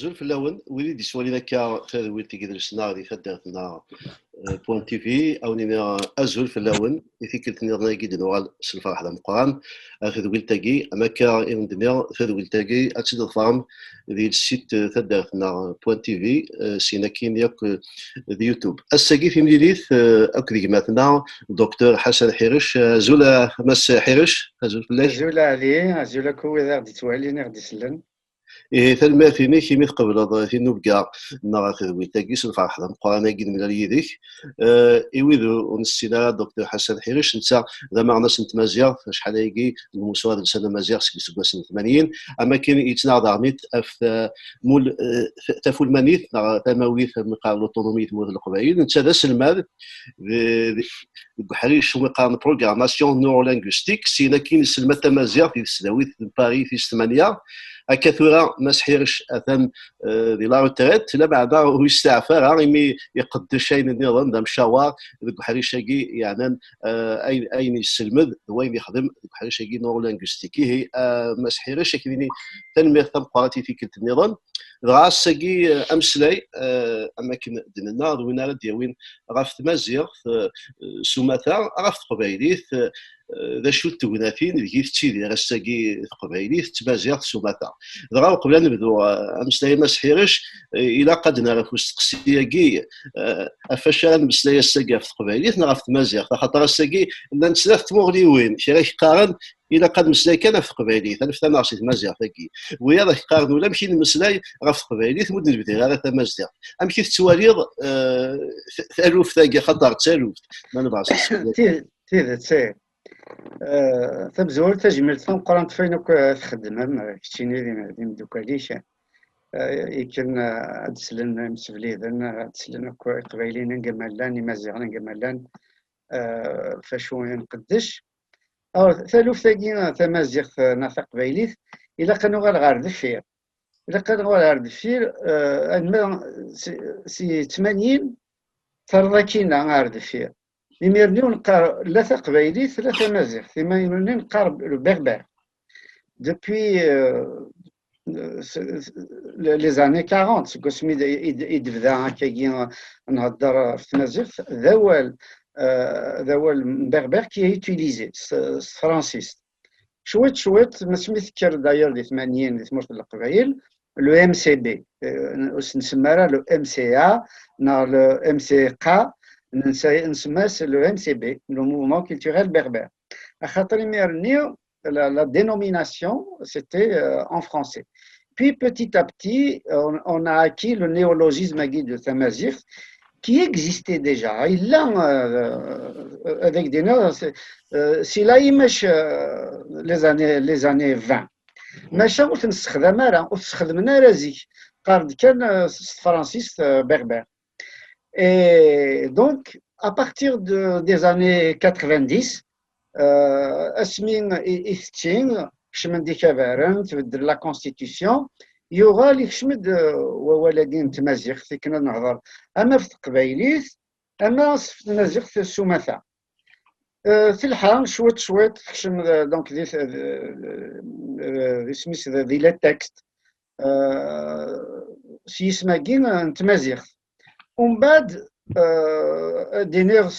azul fell-awen wid i d-yesswalin akka tadwilt i gedresna di taddart-nna Point TV awniga azul fell-awen i tikkelt-nniḍen-agi d-nuɣal s lferḥ d ameqqran ar tadwilt-agi am akka i ndemmiɣ tadwilt-agi ad tt-id-ḍefṛem di l-sit taddart-nna Point TV sin akkin yakk di YouTube. Ass-agi timlilit akk d gmatna Dr. Ḥasan Ḥiric. Azul a Mass Ḥiric, azul fell-ak. Azul Ali, azul akk wid ar d-ittwalin ar d-isellen. tanemmirt-inek imi tqebleḍ tinubga neɣ tadwilt-agi s lferḥ d ameqqran-agi nemlal yid-k. I wid ur nessin ara Dr. Ḥasan Ḥiric netta d ameɣnas n tmaziɣt acḥal-agi deg umuswa d lsan amaziɣ seg iseggasen 80 am akken yettnaɣ daɣnit ɣef tafulmanit neɣ tamawit meqqar l'autonomie tmurt Leqbayel. Netta d aselmad deg uḥric umi qqaren programmation neurolinguistique sin akken yesselmad tamaziɣt deg tesdawit n Paris tis 8. هكا ثورة Mass Ḥiric أثم دي لا روتريت لا بعدا هو يستعفى راه يمي يقدر شيء النظام دا مشاور ديك الحريشاكي يعني اين يسلمد وين يخدم ديك الحريشاكي نورولينغوستيكي هي Mass Ḥiric كيديني تنمير تنقراتي في كلت النظام غاساكي امسلاي اماكن ديالنا وين راه دياوين غاف تمازيغ سوماتا غاف تقبايليت ذا شو التونافين اللي تيدي غاساكي تقبايليت تمازيغ سوماتا دغا قبل نبدو امسلاي Mass Ḥiric الى قدنا راه فاستقسياكي فاش نمسلاي الساكا في تقبايليت نغاف تمازيغ خاطر الساكي نتسلاف تموغليوين شراك قارن إلا قد مسلاي كان في تقبايليت أنا في ناقصي تمازيغ ثاكي ويا ذاك قارن ولا مشي نمسلاي غاف تقبايليت مود نبدي غير تمازيغ أم كي تتواليض ثالوف ثاكي خطر تالوف ما نبغاش تيذا تسير تبزول تجمل ثم قرانت فينك تخدم كتشيني ديما دوكاليش يمكن أدسلن مسبليذن أدسلن قبايلين نقملان مازيغ نقملان فاشو نقدش أو ثالوف ثاقينا تمازيغ نافق قبايليت إلا كانوا غير دفير إلا كانوا غير دفير سي 80 تركينا غير دفير يميرني نقار لا قبايليت لا تمازيغ يميرني نقار البربر depuis les années 40 قسمي يدبدا هكاكي نهضر في تمازيغ ذا هو البربر كي يوتيليزي فرانسيس شويت ما سميتكر داير دي 80 دي تمرت القبايل لو ام سي بي نسمى راه لو ام سي ا نا لو ام سي قا نسمى لو ام سي بي لو موفمون كولتوريل بربر خاطر يميرني la dénomination c'était en français. Puis petit à petit on a acquis le néologisme de Tamazight qui existait déjà. Il a avec des noms, c'est là les années 20. ماشي نستخدم راه وتستخدمنا رازيك قارد كان فرانسيس بربر. Et donc à partir des années 90 اسمين إثتين كشمن دي كبارن تبدل لا كونستيتيسيون يوغا اللي كشمد وولادين تمازيغ كنا نهضر اما في تقبايليت اما في تمازيغ في السوماثا في الحال شويت كشم دونك دي سميت دي لا تكست سي اسماكين تمازيغ ومن بعد دينيغ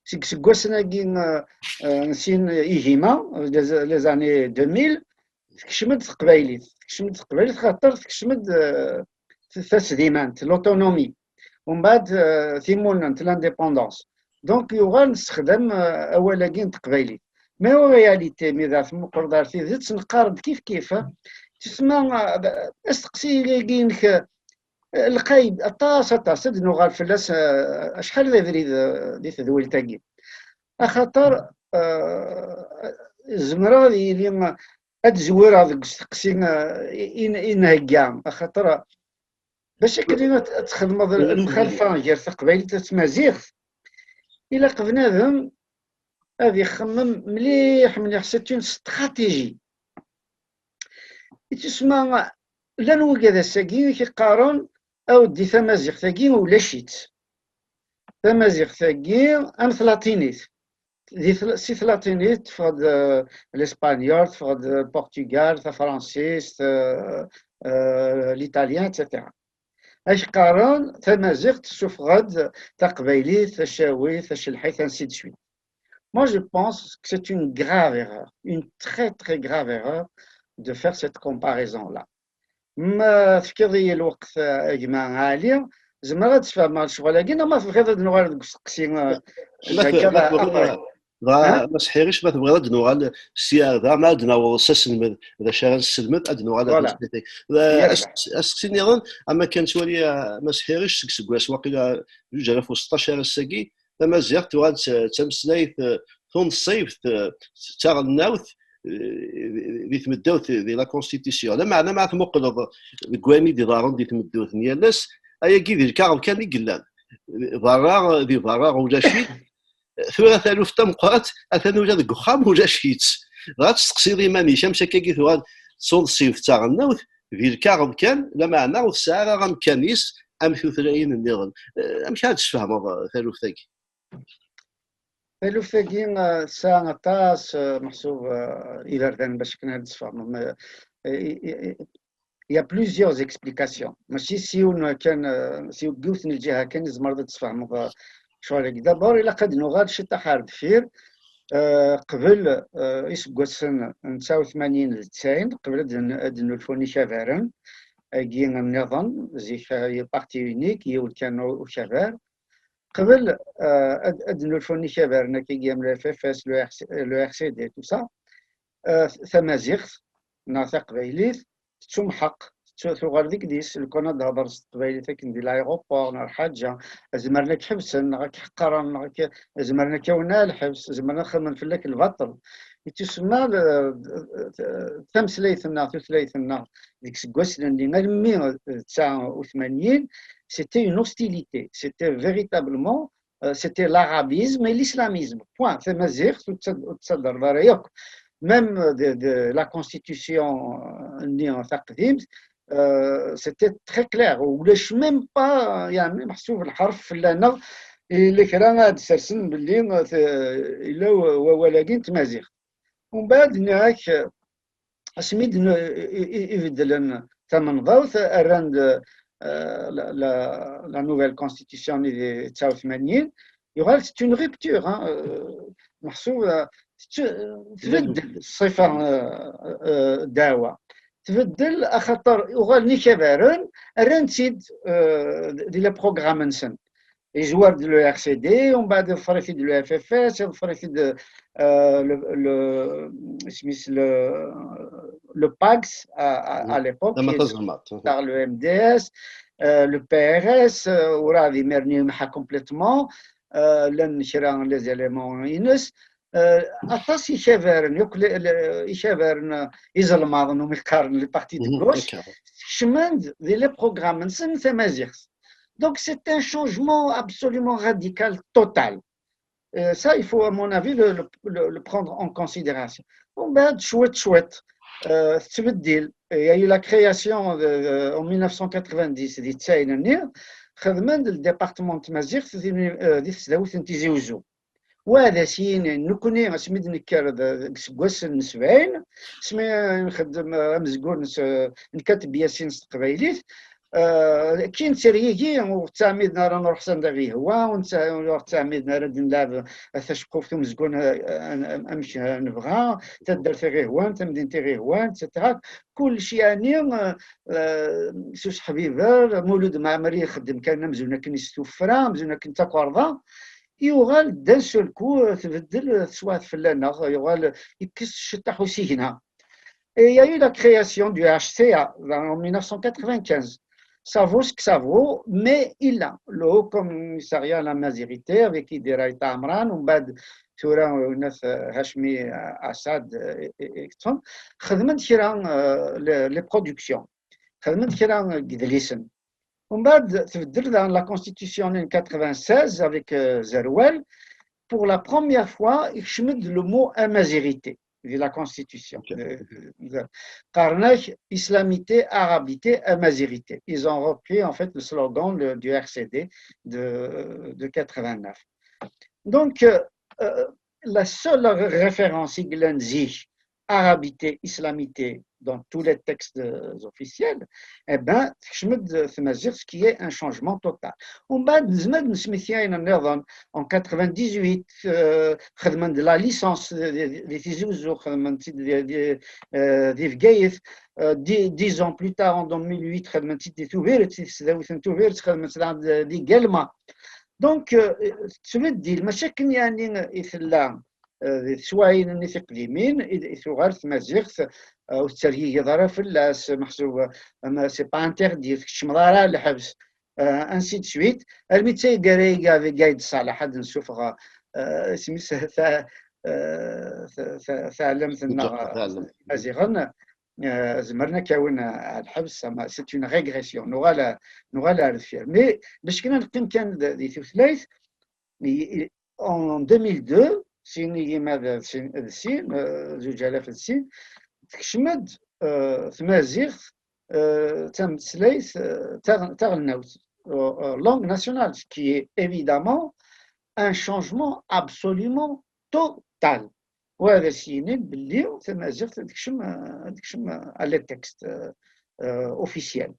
سكواسناكين نسين إيهيما لي زاني 2000 تكشمد قبايليت خاطر تكشمد تسديمانت لوتونومي ومن بعد ثيمون لانديبوندونس دونك يوغا نستخدم أولاكين تقبايليت مي هو رياليتي مي في مقردار زدت نقارب كيف تسمى استقسي القايد طاس نغال فلاس شحال دي تدويل تاكي خاطر الزمرة اللي تزور هذاك التقسيم إنهكا خاطر باش كلينا تخدم المخالفة غير تقبايل تمازيغ إلا بنادم هذا يخمم مليح سيتون استراتيجي تسمى لا نوجد هذا الساكين كيقارن أو دي تمازيغ ثاكين ولا شيت تمازيغ ثاكين أم ثلاثينيت سي ثلاثينيت تفقد الإسبانيول تفقد البرتغال فرانسيس l'italien, etc. اش قارن تمازيغت تشوف غد تقبيليت تشاويت تشلحيت ainsi de suite. Moi, je pense que c'est une grave erreur, une très très grave erreur de faire cette comparaison-là. ما تفكري الوقت اجماع عالية زعما غتفهم هاد الشغل كاين ما تبغي غير نوال تسقسي ما كذا ابري ها ما سحيريش ما تبغي غير نوغال السياده ما عندنا وسسلمد اذا شغال السلمد عندنا غادا فوالا تسبيتي يربح اسكسيني غن اما كان شويه ما سحيريش سكسكواس واقيلا 2016 الساكي لما زيرت وغاد تمسلايت ثون الصيف تاع الناوث اللي تمداوت دي لا كونستيتيسيون لا معنى ما تمقلض كواني دي دارون دي تمداوت نيالاس ايا كي دي الكارب كان يقلان ضرار دي ضرار ولا شي ثورة ثالوف تمقات أثنو جاد قخام وجا شيتس غاد تسقسي دي ماني شمس كي ثوان صون الصيف تاع النوث في الكارب كان لما ناوث ساعة غام كانيس أم ثلاثين النظام مش هاد تفهم ثالوف ثاكي ثالوف ثاكي ساعة تاس محسوب إلى ردان باش كنا نتفاهموا. Il y a plusieurs explications. ماشي سيون كان سيون قوث من الجهة كان زمر تفهموا شغل دابور إلا قد نغاد شي تحارب فير قبل يسقسن 89 ل 90 قبل أدنو الفوني شافارن كاين النظام زيك هي بارتي يونيك هي كانوا شافار قبل أدنو الفوني شافارن كي كيام اف اف اس لو ار سي دي تو سا ثمازيغ ناطق بيليث تمحق ثغار ديك ديس كنا نهضر قبيله كندير لايغوبور نهار حاجه زمرنا كحبسن غاك حقرا غاك زمرنا كونا الحبس زمرنا نخدم في لك البطل تسمى تمثليثنا ثلاثنا ديك سكواسنا اللي مي 89 سيتي اون هوستيليتي سيتي فيريتابلمون سيتي l'arabisme et l'islamisme point تمازيغ تصدر رايك même de la constitution en تقديم c'était très clair ولاش même pas يعني محسوب الحرف فلانه اللي كرا هاد سرسن باللي الا ولكن تمازيغ ومن بعد هناك اسميد يبدل ثمن ضوث الراند لا نوفيل كونستيتيسيون دي 89 يغال سي اون ريبتور محسوب تبدل الصفه دعوه تبدل خاطر يغال نيكافارن الرانتيد دي لا بروغرامنسن يجوار دو ار سي دي ومن بعد فريفي دو اف اف اس فريفي دو سميس لو باكس à l'époque par le MDS le PRS وراه مرني محا كومبليتمون لان شرا لي زيليمون ينس اطاس يشافرن يزلماضن وميقارن لي بارتي دو غوش شماند دي لي بروغرام نسن تمازيغ. Donc c'est un changement absolument radical, total. Ça, il faut, à mon avis, le prendre en considération. Bon, ben, chouette. Il y a eu la création en 1990 du Tsaïnanir, le département de Mazir, Tizi Ouzou. وهذا سين نكوني سميت نكر سكواس نسبعين سمي نخدم مزقور نكتب ياسين قبيليت كاين سيريكي وتعميدنا راه نروح سندغي هو وتعميدنا راه نلعب ثشقوف مزقون امشي نبغى تدار غير هو تمدينتي غير هو تاع كل شيء يعني سوس حبيبه مولود مع مريم خدم كان مزونا كنستوفرا مزونا كنت قرضه يوغال دان سول كو تبدل سواء فلانه يوغال يكس شطح وسيهنا. Et il y a eu la création du HCA en 1995. Ça vaut ce que ça vaut, mais il a le Haut Commissariat à la Mazirité avec Idera Amran, وبعد ثورة وناس هاشمي أسد إكتون خدمت كيران لي برودكسيون خدمت كيران قدليسن ومن بعد تبدل dans la constitution en 96 avec Zerouel pour la première fois يشمد le mot amazirité de la constitution. Karnach, islamité, arabité, amazirité. Ils ont repris en fait le slogan du RCD de 89. Donc, la seule référence iglanzi arabité, islamité dans tous les textes officiels, eh ben, ce qui est un changement total. On va en 98, de la licence des Tizouzou, 10 ans plus tard, en 2008, donc, تبدل المشاكل يعني يثلا سواين اللي تقديمين يثوغال تمازيغت والترهي يضرب في اللاس محسوب سي با انتردي الشمضاره الحبس انسي دو سويت الميتاي قاري قايد صالح هاد نشوفها سميت ثعلم ازيغن زمرنا كاونا الحبس سي اون ريغريسيون نغالا رفير مي باش كنا نقيم كان دي ثلاث en 2002 سيني ماذا السين 2000 تكشمد تمازيغ تم تسلايث تغلناوت langue nationale, ce qui est évidemment un changement absolument total. وهذا السينين باللي تمازيغ تكشم على التكست officiel.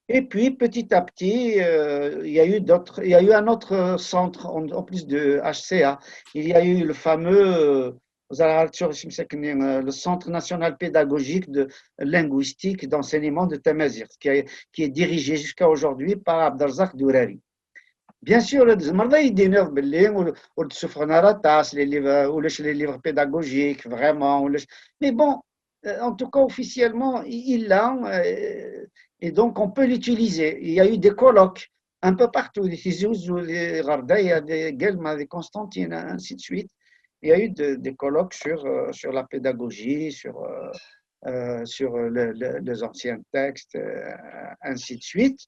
Et puis, petit à petit, il y a eu un autre centre, en plus de HCA. Il y a eu le fameux, le Centre national pédagogique de linguistique d'enseignement de Tamazigh, qui est dirigé jusqu'à aujourd'hui par Abdelrazak Dourari. Bien sûr, les livres pédagogiques, vraiment. Mais bon, en tout cas, officiellement, il l'a. Et donc, on peut l'utiliser. Il y a eu des colloques un peu partout, des Tizouz, des Gardaïa, des Guelma, des Constantine, ainsi de suite. Il y a eu des colloques sur la pédagogie, sur les anciens textes, ainsi de suite.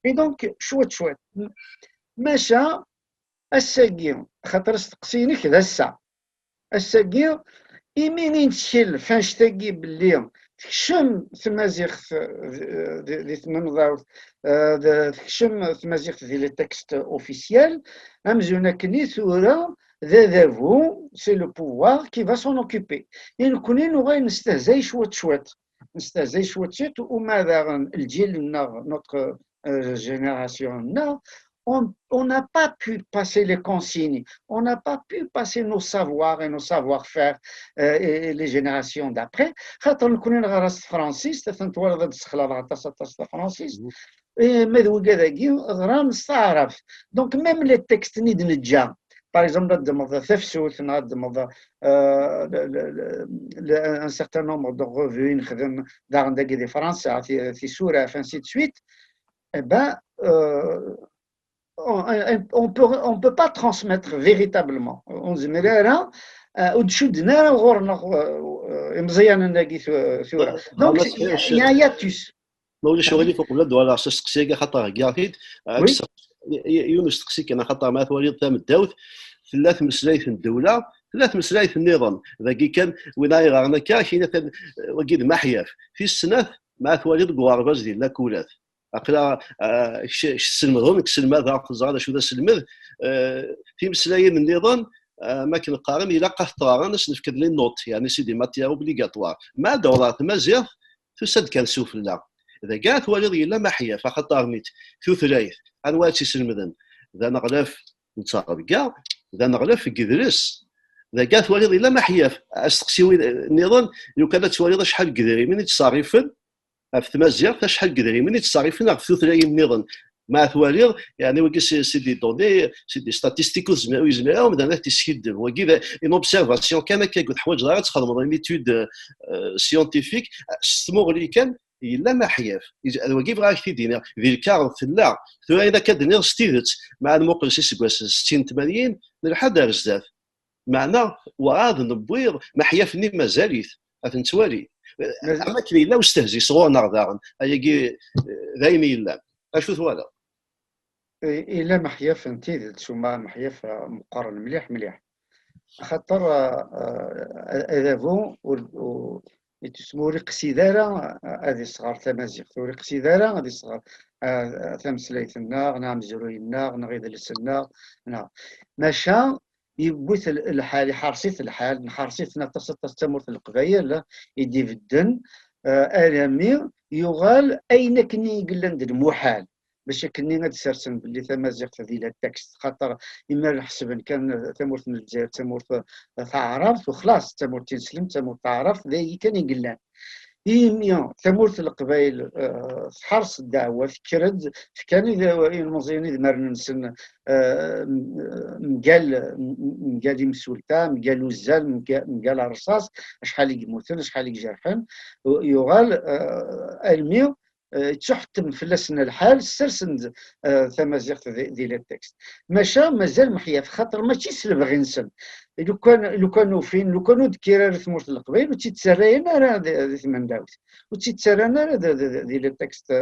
Et donc, chouette. ماشا الساقي خاطر استقسيني كذا الساعة الساقي يمينين تشيل فاش تاقي باللي تكشم تمازيغ دي تمنظر تكشم تمازيغ دي لي تكست اوفيسيال امزونا كني ثورة ذاذافو سي لو بوفوار كي فا سون اوكوبي يعني كوني نغاي نستهزاي شوت وماذا الجيل نوتر جينيراسيون on n'a pas pu passer les consignes, on n'a pas pu passer nos savoirs et nos savoir-faire et les générations d'après. خاطر نكون غرست فرانسيس تنتولد السخلاط تاع فرانسيس ماذا كذاكي غرام نستعرف دونك ميم لي تكست نيد نجا par exemple نضمض تفسوت نضمض un certain nombre de revues نخدم دار نداكي دي فرنسا في سورة ainsi de suite eh ben on peut pas transmettre véritablement. On se met là, au-dessus-de-nous, donc il y a un hiatus. مولا شغلي فوق بلاد ولا سقسيك خطر كاعد يونس تقسيك انا خطر ما وليد تام الدوث ثلاث مسلايث الدوله ثلاث مسلايث النظام ذاكي كان ولاي غارنا كاين وكيد محياف في السنه مع وليد قوارباز ديال لاكولات اقلا السلمذهم السلمذ ذاك الزهر شو ذا السلمذ في مسلايين النظام ما كنقارن الى قطران نفكر لي نوت يعني سيدي ماتيا اوبليغاتوار ما دورات مازيغ تسد كان سوفلا اذا كاع تواليض الا ما حيا فخاطر ميت ثلاث انواع تسلمذن ذا نغلف نتصاغب كاع ذا نغلف كدرس ذا كاع تواليض الا ما حيا استقسيو النظام لو كانت تواليض شحال كدري من تصاريفن في تمازيغ شحال كدري من تصاريفن في ثلاث النظام مع تواليض يعني وكي سي دي دوني سي دي ستاتيستيكو يزمعوا مثلا تسكيد وكي اون اوبسيرفاسيون كان كيقول حوايج راه تخدموا دون ليتود سيونتيفيك استمغلي كان الا ما حياف وكي بغا كيدينا ذي الكار لا اذا كدني ستيدت مع الموقل سي سكواس 60 80 لحد بزاف معنا وغاد نبويض ما حيافني مازاليت افنتوالي اما كلي لا واستهزي صغور داغن هي دايني لا اشوف ولا إلا محياف نتيذ شوما محياف مقارن مليح خاطر هذا فو تسمو ريق سيدارة هذه الصغار تمازيغ ريق سيدارة هذه الصغار ثمسليث الناغ نعم زروي الناغ نغيد لسنا نعم ماشا يبوث الحال يحرصيت الحال نحرصيت نتصل تمرت القبايل يدي في الدن آلامي يغال أين كني يقلن المحال باش كني غتسرسن باللي تمازيغ ذي التكست خاطر إما نحسب كان تمرت من الجزائر تمرت تعرفت وخلاص تمرت تسلم تمرت تعرفت ذي كان يقلن إيميا ثمورة القبائل حرص الدعوة فكرد كان المزيان إذا مرنا نسن مقال مسولتا مقال وزال مقال الرصاص شحال يموتن شحال يجرحن يغال الميا تحتم فلسنا الحال سرسند ثمازيغ ديال التكست ماشا مازال محيا في خاطر ماشي سلب غير نسن لو كانوا فين لو كانوا كيرار ثمورت القبائل وتيتسراينا راه ثمان داوت وتيتسرانا راه ديال التكست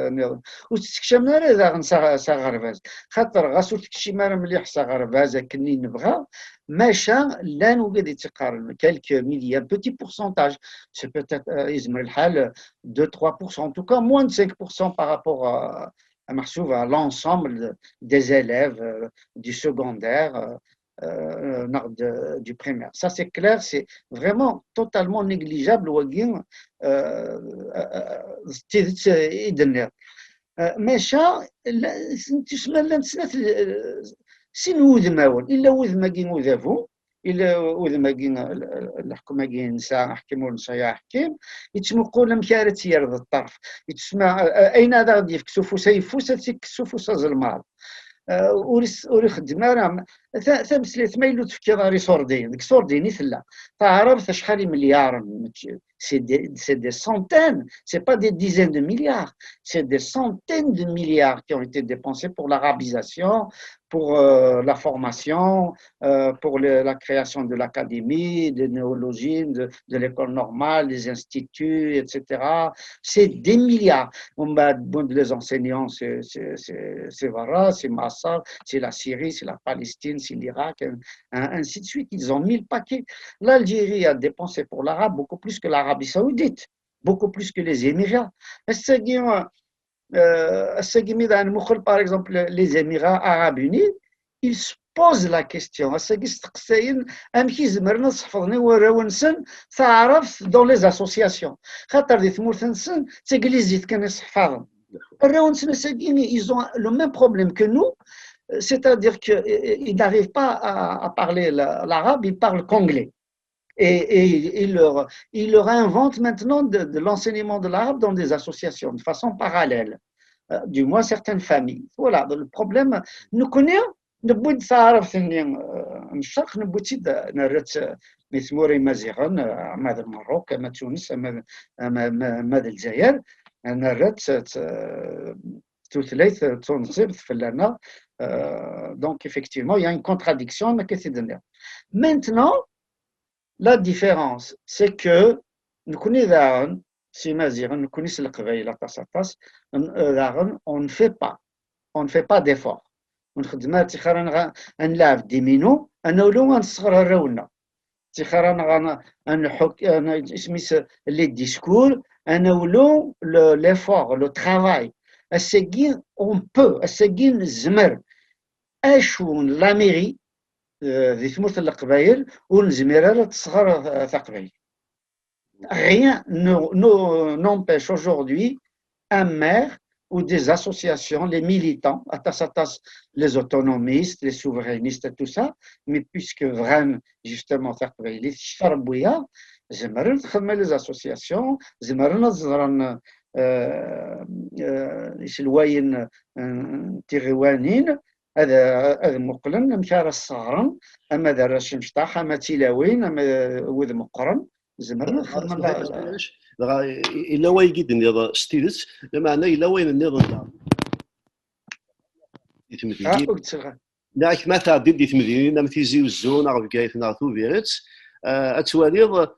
وتستكشفنا راه اذا غنسا غرباز خاطر غاسو تكشي مارا مليح سا غرباز كني نبغى ماشا لا نوجد تقارن كالك ميليار بوتي بورسونتاج سي بوتيت يزمر الحال 2 3% en tout cas moins de 5% par rapport à l'ensemble des élèves du secondaire du primaire. Ça, c'est clair, c'est vraiment totalement négligeable. Mais ça, سين وذماون إلا وذماكين وذافو إلا وذماكين الحكومة نساء حكيم ونسا يحكيم يتسمقون مكارت يرض الطرف يتسمع أين هذا غادي يكسفو سيفوس تيكسفو سازلمار وري خدمنا راه ثمثلث ما يلو تفكير راه سوردين ديك سورديني ثلا تعرف شحال مليار c'est des centaines, c'est pas des dizaines de milliards, c'est des centaines de milliards qui ont été dépensés pour l'arabisation, pour la formation, pour la création de l'académie, des néologismes, de l'école normale, des instituts, etc. C'est des milliards. Les enseignants, c'est Vara, c'est Massa, c'est la Syrie, c'est la Palestine, c'est l'Irak, ainsi de suite. Ils ont mis le paquet. L'Algérie a dépensé pour l'arabe beaucoup plus que l'Arabie Saoudite, beaucoup plus que les Émirats. Par exemple, les Émirats Arabes Unis, ils se posent la question dans les associations. Ils ont le même problème que nous, c'est-à-dire qu'ils n'arrivent pas à parler l'arabe, ils parlent qu'anglais. Et il leur invente maintenant de l'enseignement de l'arabe dans des associations de façon parallèle, du moins certaines familles. Voilà, le problème, nous connaissons, نبغي نعرف ثاني من الشرق نبغي نرد مثموري مزيغا ماذا المغرب كما تونس ماذا الجزائر نرد ثلاث تنصيب فلانا donc effectivement il y a une contradiction mais qu'est-ce que c'est maintenant la différence c'est que nous connaissons si مزيغا nous connaissons القبائل طاس on ne fait pas d'effort ونخدمها تيخرا نلعب ديمينو انا ولو غنصغر الراونا تيخرا نحك اسميس لي ديسكور انا ولو ليفور لو ترافاي الساكين اون بو الساكين الزمر اشون لا ميري ذي ثمرت القبايل ونزمير تصغر ثقبايل rien n'empêche aujourd'hui un maire ou des associations, les militants, les autonomistes, les souverainistes, tout ça, mais puisque vraiment, justement, les associations, هذا مقلن مشار الصغرن اما دراش مشطاح اما تيلاوين اما وذ مقرن زمرنا خدمنا إلا وين جد النظام ستيلس بمعنى إلا وين النظام يتمدين ناك ما تعدي يتمدين نام تيزي وزون عرف جايت نعرفو فيرت أتواليض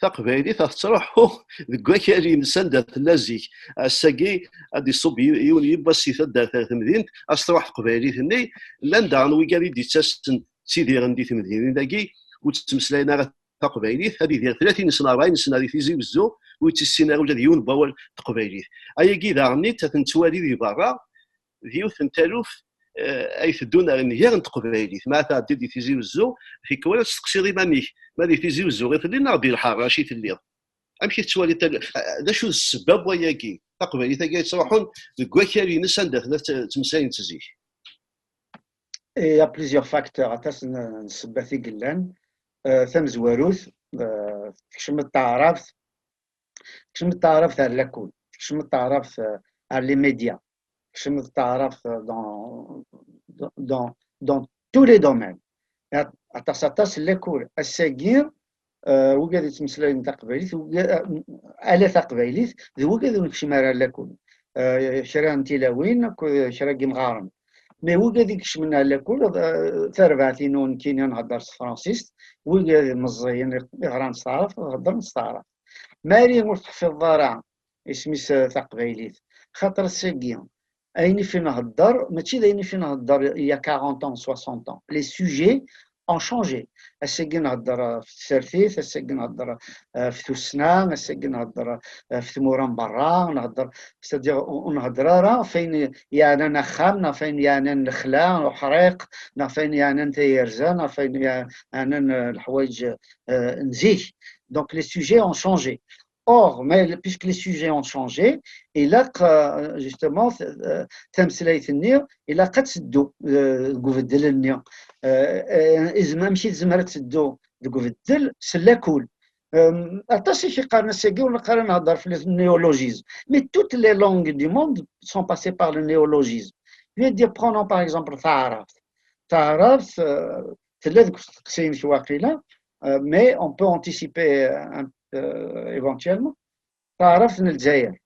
تقبيلي تروحو ذكوا كاري نسند اللازيك الساقي هادي الصوب يبسي ثدا تمدين أستروح قبيلي ثني لندان ويقالي دي تسن سيدي غندي تمدين داكي وتتمسلاينا تقبيليت هذه ديال 30 سنه 40 سنه اللي تيزي بزو ويتسينا ولا ديون باول تقبيليت ايا كي داغني تتنتوالي دي برا ديوث نتالوف اي تدون غير نتقبايلي ما تعدي دي تيزي وزو في كوالا تستقسي دي مانيك ما دي تيزي وزو غير تلي نغبي الحار راشي تلي امشي تسوالي دا شو السبب وياكي تقبايلي تاكي تروحون كواكالي نسان داخل تمساين تزيك. Il y a plusieurs facteurs. عطاس نسبة قلان ثم زواروث كشم التعرف على الكل كشم التعرف على لي ميديا كشم التعرف dans tous les domaines. عطاس الكل الساقير وقاد يتمسلاين تقبايليت على تقبايليت وقاد نكشم على الكل شرا تلاوين شرا مغارم مي وقاد يكشم على الكل ثربعتين كاين نهضر فرانسيس وقاد مزيان يغران نستعرف نهضر نستعرف ماري مرتحفظ ضارع اسميس تقبايليت خاطر الساقيا أين فين نهضر ماشي أين فين نهضر يا 40 ans 60 ans les sujets ont changé. الساقي نهضر في السرثيث الساقي نهضر في توسنا الساقي نهضر في ثموران برا نهضر نهضر راه فين يعني نخام فين يعني نخلا وحريق فين يعني نتيرزا فين يعني الحوايج نزيك. Donc les sujets ont changé. Or, mais puisque les sujets ont changé, et là, justement, il a قد سدو قوفدل النيا إذا ما مشيت زمرت سدو قوفدل سلاكول أتصي في قرن الساقي ولا قرن هضر في النيولوجيزم. Mais toutes les langues du monde sont passées par le néologisme. Je vais dire, prenons par exemple تعرف ثلاث قسيم شي واقيلا mais on peut anticiper éventuellement تعرف من الجزائر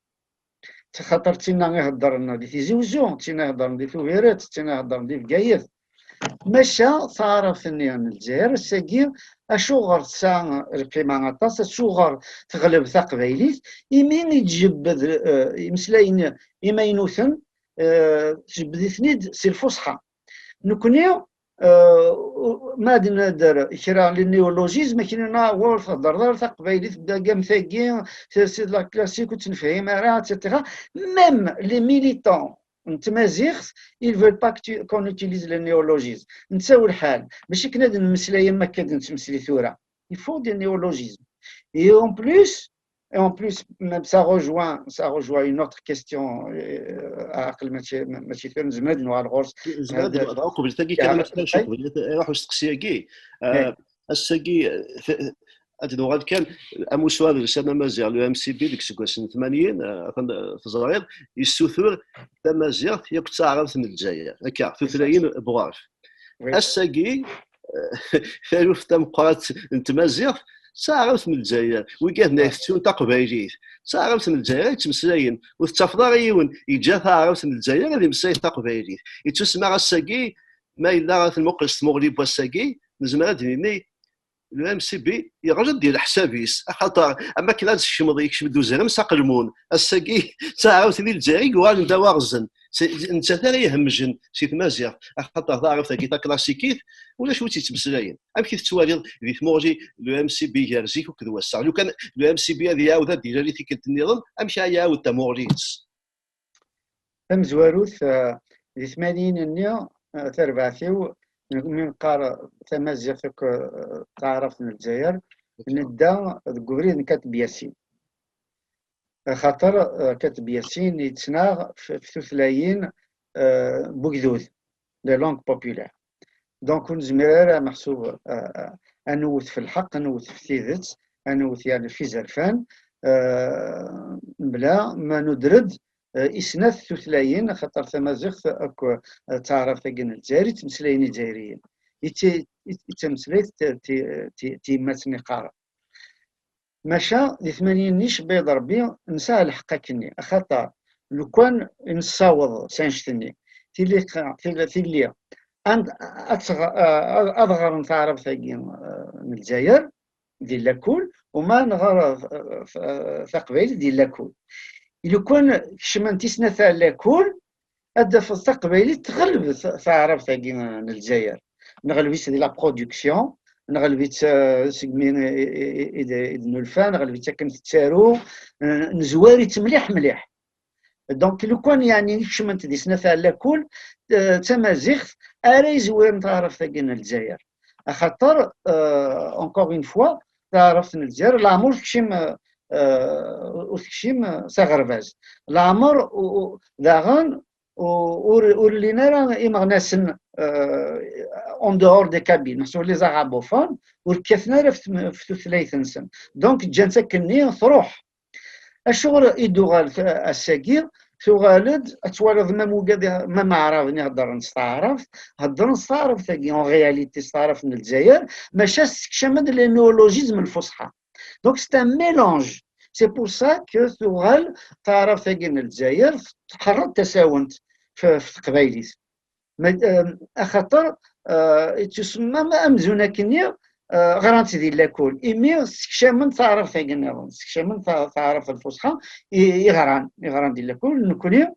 خاطر تينا نهضر دي تيزي وزو تينا نهضر دي فوفيرات تينا نهضر دي فكايث ماشا تعرف من الجزائر الساقير اشوغر سا القيمة غطاس اشوغر تغلب تقبايليت يمين يتجبد يمسلاين يمينوثن تجبد ثنيد سي الفصحى نكونيو ما ندير كرا للنيولوجيزم كايننا وولف هضر تقبايلي تبدا كام ثاقي سي لا كلاسيك وتنفهم راه اتسيتيرا ميم لي ميليتون نتمازيغ ils veulent pas qu'on utilise le néologisme نتساوي الحال ماشي كنا نمسلايا ما كنتمسلي ثوره il faut des néologismes et en plus même ça rejoint une autre question عقل ماشي ثير نزمد نوع الغرس قبل تاكي كان شوف راحوا استقسياكي الساقي ادنو غاد كان اموسوار السنه مازيغ لو ام سي بي ديك سنه 80 في زراير يسوثر تمازيغ ياك تعرف من الجزائر هكا في 30 بغارف الساقي ثالث تمقرات نتمازيغ تعرفت من الجزائر وكان نافتون تقبايليت تعرفت من الجزائر تمسلاين وتفضل غيون يجا تعرفت من الجزائر اللي مساي تقبايليت يتسمى الساقي ما الا في المقص مغرب والساقي نزمر ديني لو ام سي بي يرجع ديال حسابيس خاطر اما كلا الشمضي يكشف دوزير مساق المون الساقي تعرفت لي الجزائر وغادي نداو غزن انت ثاني يهمجن سي تمازيغ خاطر تعرف كيتا كلاسيكيت ولا شو تيتمسلاين ام كي تتوالي ذي ثمورجي لو ام سي بي يرزيك وكذا وسع لو كان لو ام سي بي هذه يعاود ديجا اللي تيكلت النظام امشي يعاود تموريتس تم زواروث ذي 80 النيا تربعثيو من قار تمازيغ تعرف من الجزائر ندا الكوريد كاتب ياسين خاطر كاتب ياسين يتسناغ في ثلاثين بوكذوذ لي لونغ بوبولير دونك نزمير محسوب انوث في الحق انوث في ثيذت انوث يعني في زرفان بلا ما ندرد إسناث ثلاثين خاطر تمازيغ اكو تعرف تاكن الجزائري تمسلاين الجزائريين يتمسليت تيماتني قارة ماشا دي 80 نيش بيض ربي نسى الحقا كني خاطر لو كان نصاوض سانشتني تيلي عند اصغر نتعرف تاكين من الجزائر ديال لاكول وما نغار ثقبيل ديال لاكول لو كان شمنتي سنه تاع لاكول ادى في الثقبيلي تغلب تعرف تاكين من الجزائر نغلبيت ديال لا برودكسيون نغلبيت سيغمين نولفان نغلبيت كنت تارو نزواري مليح دونك لو كان يعني نكشمنت دي سنة على كل تمازيغ اري زوين تعرف ثقين الجزائر خاطر اونكور اون فوا تعرف الجزائر العمر كشم وتكشم ساغرباز العمر داغان ولينا راه إمغناسن اون دور دي كابين محسوب لي زارابوفون وركثنا راه في ثلاث دونك جات كني تروح الشغل يدوغال الساقير ثغالد اتوالد ما موجد ما عرفني هضر نستعرف هضر نستعرف ثقي اون رياليتي استعرف من الجزائر ماشي استكشامد النيولوجيزم الفصحى دونك سي ان ميلونج سي بور سا كو ثغال تعرف ثقي من الجزائر تحرر تساونت في قبايليت خاطر تسمى امزونه كنيا غرانتي ديال لاكول ايمي استكشامن تعرف ثقي استكشامن تعرف الفصحى يغران ديال لاكول نكوني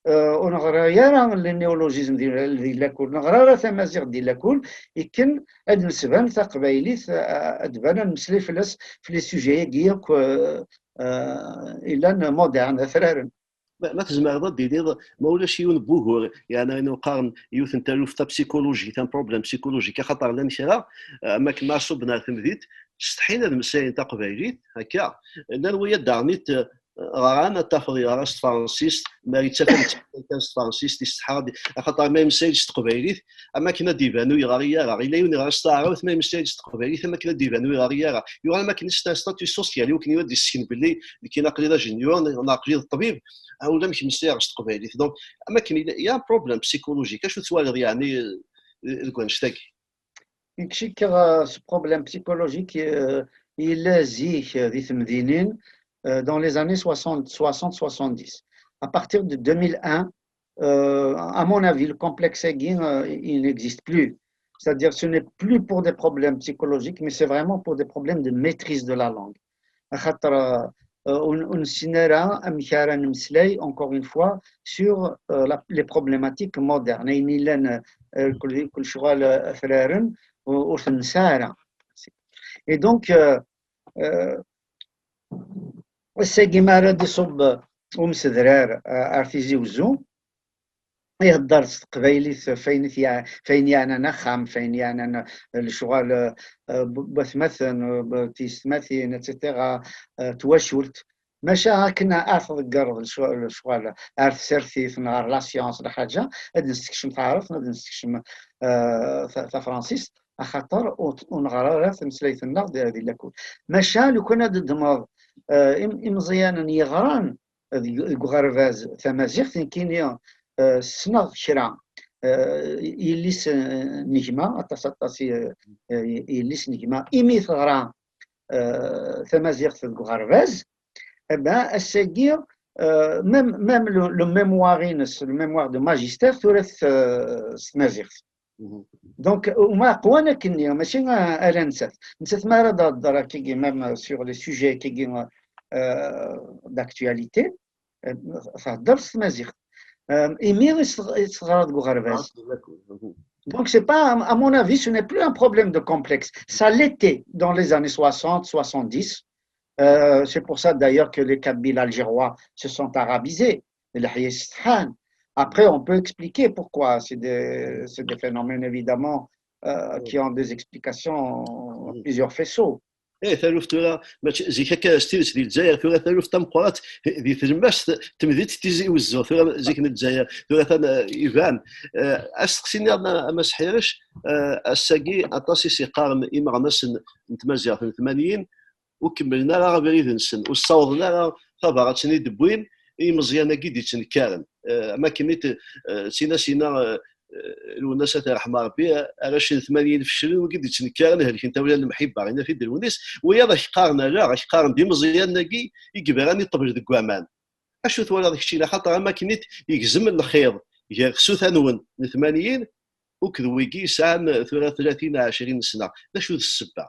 ونغرا يا النيولوجيزم ديال لاكول نغرا راه تمازيغ ديال لاكول يمكن هاد نسبان تقبايليت ادبان نمسلي في لي سوجي كياك الا مودرن فرارن ما تزمع ضد دير ما ولاش يون بوغور يعني انا نقارن يوث انت لوف تا بسيكولوجي تا بروبليم بسيكولوجي كخطر لا نشرا ما كنا صبنا تمديت استحينا المسائل تاع قبايليت هكا انا ويا دارنيت رانا تافري راس فرانسيس ما يتسافر كاس فرانسيس يستحار خاطر ما يمسايش تقبايليت اما كنا ديفانو يغاريا راه الا يوني راس تعرف ما يمسايش تقبايليت اما كنا ديفانو يغاريا يورا ما كاينش ستاتيو سوسيال يمكن يودي السكن باللي كاين قليله جنيور ناقلي الطبيب ولا مش مسيرش تقبايليت دونك اما كاين يا بروبليم بسيكولوجيك اش توالد يعني الكونشتاكي يكشي كي بروبليم بسيكولوجيك إلا زيك ذي ثمدينين dans les années 60-70. À partir de 2001, à mon avis, le complexe Seguin, il n'existe plus. C'est-à-dire ce n'est plus pour des problèmes psychologiques, mais c'est vraiment pour des problèmes de maîtrise de la langue. Encore une fois, sur les problématiques modernes. Et donc, الساقي دي صب ومسدرار ارتيزي وزو يهدر قبايلي فين يعني نخام فين يعني الشغال بثمثن تيستمثين اتسيتيرا توشولت ماشا كنا اخذ القرض الشغال ارث سيرثي نهار لا سيونس ولا حاجه هاد نستكشم تعرف هاد نستكشم تاع فرانسيس خاطر ونغرا تمسليت النقد هذه لاكل ماشا لو كنا دماغ مزيان يغران الغرفاز تمازيغ كاين سنغ شرا يليس نجمة أتصطاسي يليس نجمة إمي ثغرا تمازيغ في الغرفاز با الساقير ميم لو ميموارينس لو ميموار دو ماجستير ثلاث تمازيغ دونك وما قوانا كني ماشي الا نسات ما راه دار كي ميم سور لي سوجي كي داكتواليتي فهضر تمازيغ émir donc c'est pas à mon avis ce n'est plus un problème de complexe ça l'était dans les années 60-70 c'est pour ça d'ailleurs que les Kabyles algérois se sont arabisés après on peut expliquer pourquoi c'est des phénomènes évidemment qui ont des explications plusieurs faisceaux ثالوف تولا زيك هكا ستيلس ديال الجزائر تولا ثالوف تمقرات دي تجماش تمديت تيزي وزو تولا زيك الجزائر تولا ايفان استقسيني ما سحيرش الساقي اطاسي سيقارن اما غناس نتمازيغ في 80 وكملنا راه غير نسن وصاوضنا راه طبعا تسني دبوين اي مزيانه كي ديت نكارن ما كنيت سينا الوناس رحمه ربي علاش 80 فشل وكيد يتنكرن هذيك انت ولا المحبه غير في الوناس ويا باش قارنا لا باش قارن دي مزيان ناكي يكبراني طبج دك عمان اشو ولا داك الشيء خاطر ما كنيت يجزم الخير يا خصو ثانون 80 وكذويكي ساعه 33 20 سنه شو السبه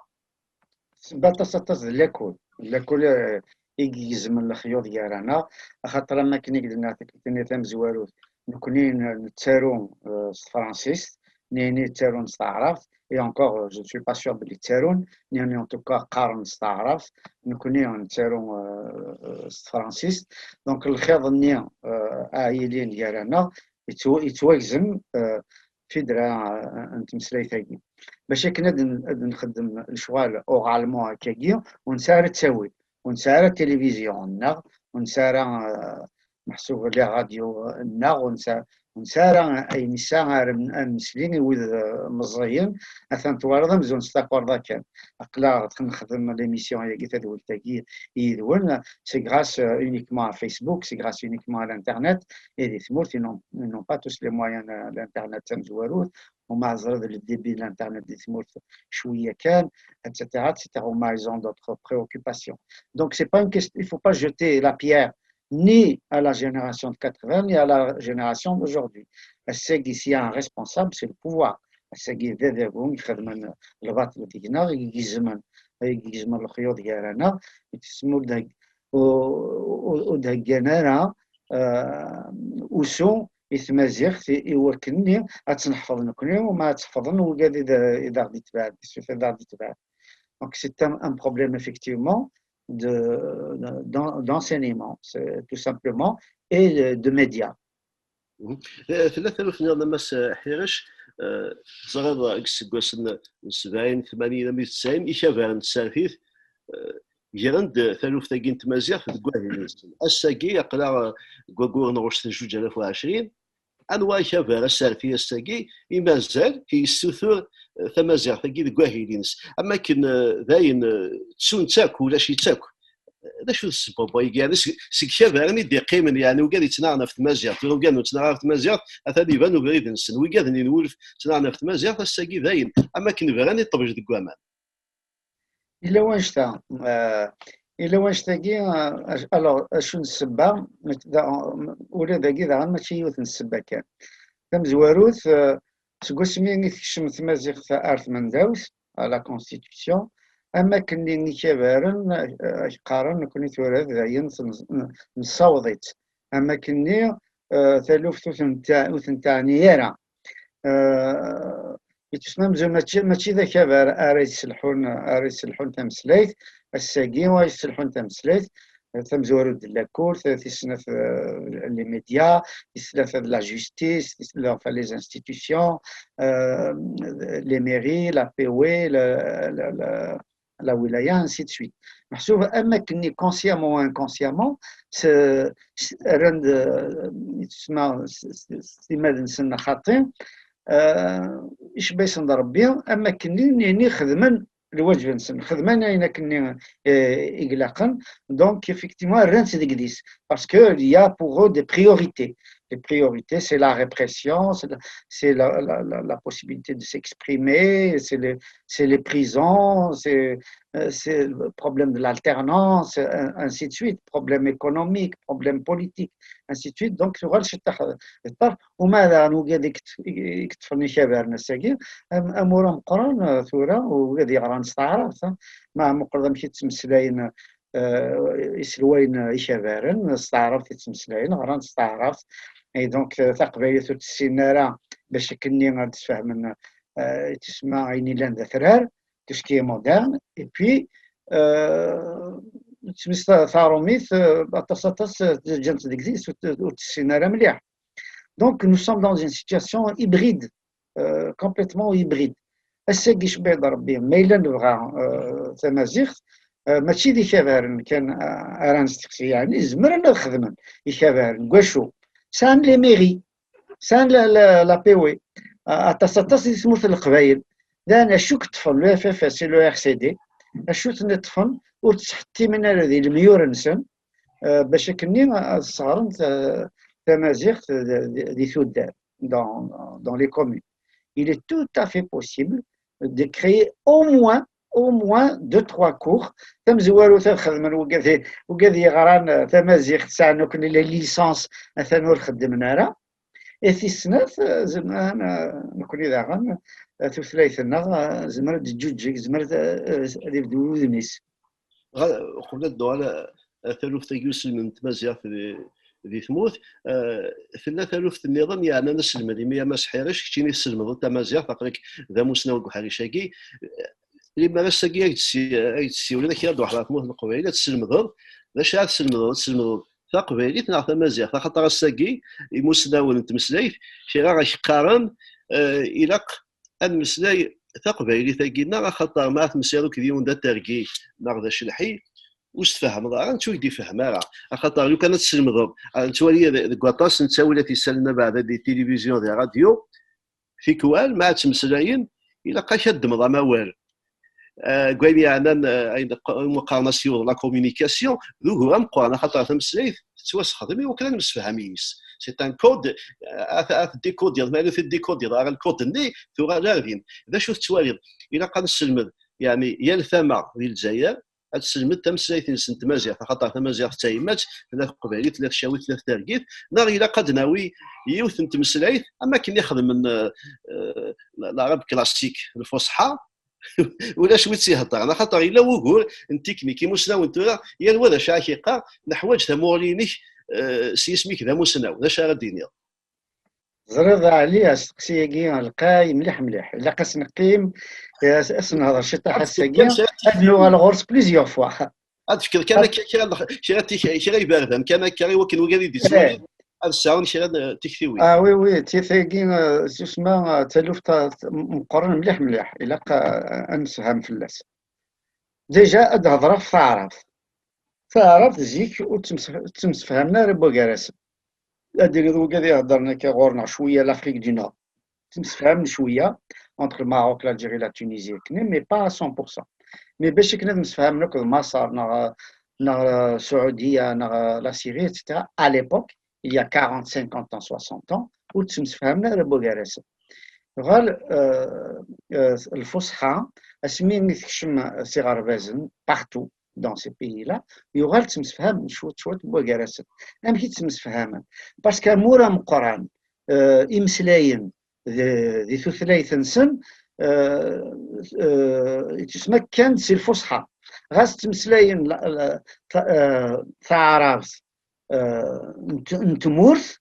السبه تصطز لاكل يجزم الخيوط ديالنا خاطر ما كنيك درنا تمزوالوت نكونين نتسارو فرانسيس نيني تارون استعرفت et encore je ne suis pas sûr بلي تارون نيني en tout cas قارن استعرفت نكوني نتارون فرانسيست دونك الخيط ني عائلين ديالنا يتوازن في درا نتمسلاي ثاقي باش كنا نخدم الشغل اوغالمون هكاكي ونسارى التساوي ونسارى التلفزيون ونسارى محسوب لي راديو ونسارى اي نساء المسلين وذ مزيين اثن توارد مزون ستاكور ذا كان اقلا نخدم ليميسيون هي كي تدول تاكي يدول سي غراس اونيكمون فيسبوك سي غراس اونيكمون الانترنت اي دي ثمورت نون با توس لي مويان الانترنت تمزوروت ومع زرد الديبي الانترنت دي ثمورت شويه كان etc etc وما ils ont d'autres préoccupations donc c'est pas une question il faut pas jeter la pierre ni à la génération de 80, ni à la génération d'aujourd'hui. C'est qu'ici, un responsable, c'est le pouvoir. C'est qu'il y a des gens qui font le vote de Tignar, qui font le khiyot de Yarana, qui font le Ganara, où sont يتمازيغ يوركني اتنحفظ نكوني وما تحفظن وقاد اذا غادي تبعد اذا غادي تبعد دونك سي ان بروبليم effectivement d'enseignement, tout simplement, et de médias. ثلاثة نيانا مس حيرش زغد قسن 70 80 190 يشافر نتسافيث جيرند ثالوث تاكين تمازيغ في دكواهي الساكي يقرا كواكور نغوش 2020 انواع يشافر السالفيه الساكي يمازال كيستثور ثمازيغ تاكي دكواهيلينس اما كن داين تسون تاكو ولا شي تاكو هذا شو السبب يعني سكشاف غني دي قيمن يعني وقال يتناغنا في تمازيغ وقال نتناغنا في تمازيغ هذا يبان وغير نسن وقال نولف تناغنا في تمازيغ الساكي داين اما كن غني طبج دكوامان الا وانشتا الا وانشتاكي الوغ شنو السبه ولا داكي داغا ماشي يوث السبه كان تمزواروث سكوسمي تكشم تمازيغ ارث من داوس على كونستيتيسيون اما كني نكابارن قارن كوني تورث داين نصوضيت اما كني ثالوف تاع نيرا يتسمى ماشي ذا كبار اري يسلحون تمسليت الساقين ويسلحون تمسليت تمزورو د لاكور تيسنا في لي ميديا تيسنا في لا جوستيس تيسنا في لي انستيتيسيون لي ميري لا بي وي la wilaya, ainsi de suite. محسوب اما كني كونسيامون وانكونسيامون رند تسمى استماد نسنا خاطين ايش باش نضرب بهم اما كني خدمن الواجب نسن خدمن اين كني اقلاقا دونك effectivement rien c'est d'église parce que il y a pour eux des priorités. Les priorités, c'est la répression, c'est la possibilité de s'exprimer, c'est les prisons, c'est le problème de l'alternance, ainsi de suite, problème économique, problème politique, ainsi de suite. Donc, وماذا نوجد يكتفني شباب نساقي أمور مقرن ثورة وغادي يقرا نستعرض مع مقرن مشيت تمسلاين يسلوين شبارن نستعرض تمسلاين غرا نستعرض اي دونك تقبايل السينارة باش كني غنتفاهم تسمى عيني لان ذكرار تشكي مودرن اي بي تسمى ثاروميث بطاسطاس جنت ديكزيس والسينارة مليح. Donc nous sommes dans une situation hybride, complètement hybride. الساقي شبيه ضرب بهم ما إلا نبغى تمازيغ ماشي دي كبارن كان ارانستكسي يعني زمر نخدم يكبارن كواشو سان لي ميري سان لا بي وي اتاسطاس يسموث القبايل دان اشوك طفل لو اف اف سي لو ار سي دي اشوت نطفن وتحتي من هذه الميور نسن باش كني الصغار تمازيغ دي سودان dans les communes. Il est tout à fait possible de créer au moins 2-3 cours تمزوالو تخدم وكذا يغران تمازيغ تاعنا كنا لي ليسانس مثلا خدمنا راه في السنات زعما نكون اذا غن ثلاثنا زعما جوج زعما اللي بدو الناس قبل الدوله ثالوث يوسف من تمازيغ في ذي ثموث ثلاثة ألوف النظام يعني نسلم ديما ما سحيرش كتيني السلم ضد تمازيغ فقريك ذا مسنا وكحري شاكي لما ساكي أيتسي ولا كي واحد ثموث القبيلة تسلم ضد ذا شاعر تسلم ضد تقبيليت ناع تمازيغ خاطر الساكي يمسناول نتمسلايت شي غا قارن إلاق المسلاي تقبيلي ثاكينا خاطر ما تمسيرو كديون دا تركي ناغ ذا شلحي وستفهم راه نتو يدي فهمها راه خاطر لو كانت تسلمض نتوالي كواطاس نتاولا تيسالنا بعد دي تيليفزيون دي راديو في كوال ما تمسلاين الا قاش دمض ما والو قال لي انا اين مقارناسيون لا كومونيكاسيون ذو هو مقارنه خاطر تمسلايت توسخ مي وكان مسفهميس سي ان كود دي كود ديال مالو في الدي كود ديال الكود ني ثورا لاغين ذا شو تسوالي الا قا نسلمد يعني يا الثما ديال الجزائر تسلمت تمسلايت نسن تمازيغ خاطر تمازيغ تايمات ثلاث قبائليت ثلاث شاويت ثلاث ترقيت نار الا قد ناوي يوث نتمسلايت اما كي يخدم من العرب كلاسيك الفصحى ولا شويه تيهضر انا خاطر الا وقول التكنيكي مسناو انت يا الوذا شاكيقه نحواج تمورينيك سيسميك ذا مسناو ذا شا غادي زريض عليا سقسيكي القاي مليح مليح الا قاس نقيم اسنهضر شي طاح الساكي ادنو الغرس بليزيور فوا اتفكر كان شي يباردن كان كاري وكن وقال يدي سوالي هذا الساعه شي تكثيوي وي وي تيثاكي اسمها تلوف مقرن مليح مليح الا نسهم في اللاس ديجا ادهضر فعرف زيك وتمسفهمنا ربو كراسم ادير ذوك هذه هضرنا كغورنا شويه لافريك دي نور تمسفهم شويه entre le Maroc, l'Algérie, la Tunisie, mais pas à 100%. Mais باش كنا نتفاهم ناخذ مصر نا السعوديه نا la Syrie etc. à l'époque il y a 40 50 ans 60 ans وتمسفهمنا ربو كراسم غال الفصحى اسمين تكشم صغار بازن partout dans ces pays-là يغال تمسفهم شوت بوغاراسن ام كي تمسفهما باسكو مورا مقران امسلاين ذي ثلاث نسن تسمى كانت سي الفصحى غاس تمسلاين ثعراف نتمورث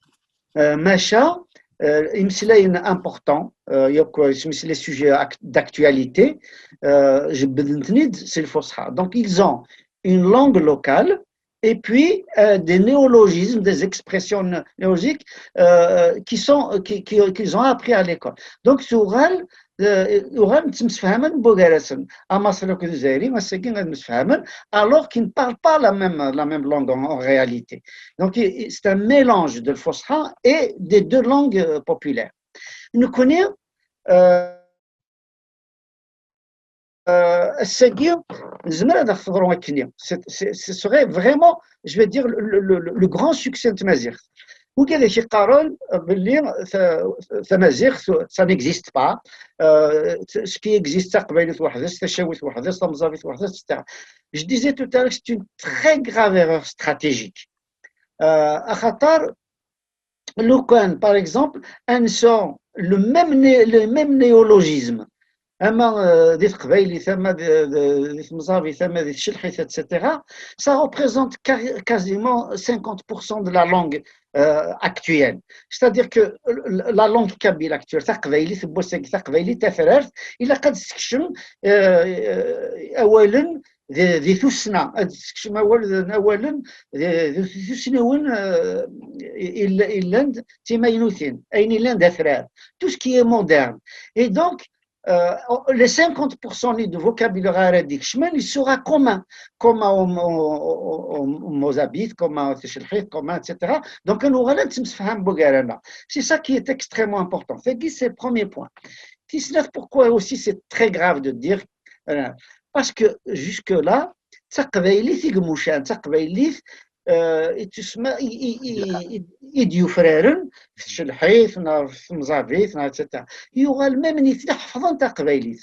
ماشا يمسلاين امبورطون يوكو يسمي لي سوجي d'actualité جبدنتنيد سي الفصحى دونك ils ont une langue locale et puis des néologismes, des expressions néologiques qu'ils ont appris à l'école. Donc, Soural, تمسفهما بوغاراسن اما سلوك الجزائري مساكين متفاهما alors qu'ils ne parlent pas la même langue en réalité. Donc c'est un mélange de الفصحى et des deux langues populaires. Nous connaissons الساقية نزمر هذا خضروا هكنيا ce serait vraiment je vais dire le grand succès de Mazir. وكذا شي قارن باللي تمازيغ ça n'existe pas ce qui existe قبيلة وحدة تشاويت وحدة تمزابيت وحدة etc. Je disais tout à l'heure c'est une très grave erreur stratégique خاطر لو كان par exemple un sort le même néologisme اما ذي قبيلي ثم ذي مزابي ثم ذي الشلحيث etc. ça représente quasiment 50% de la langue actuelle. C'est-à-dire que la langue kabyle actuelle تقبيلي ثبوسك تقبيلي تفررت الى قد تكشم اولا ذي ثسنا تكشم اولا ذي ثسنون إلاند تيماينوثين اين إلاند اثرار tout ce qui est moderne et donc les 50% de vocabulaire arabique, il sera commun, comme au Mozambique, comme au Téchelhit, comme etc. Donc, nous allons se c'est ça qui est extrêmement important. C'est le premier point. Pourquoi aussi c'est très grave de dire, parce que jusque-là, تسمى يديو فرارن في الشلحيث في مزابيث etc. يغال ميم نيت حفظن تاع قبايليت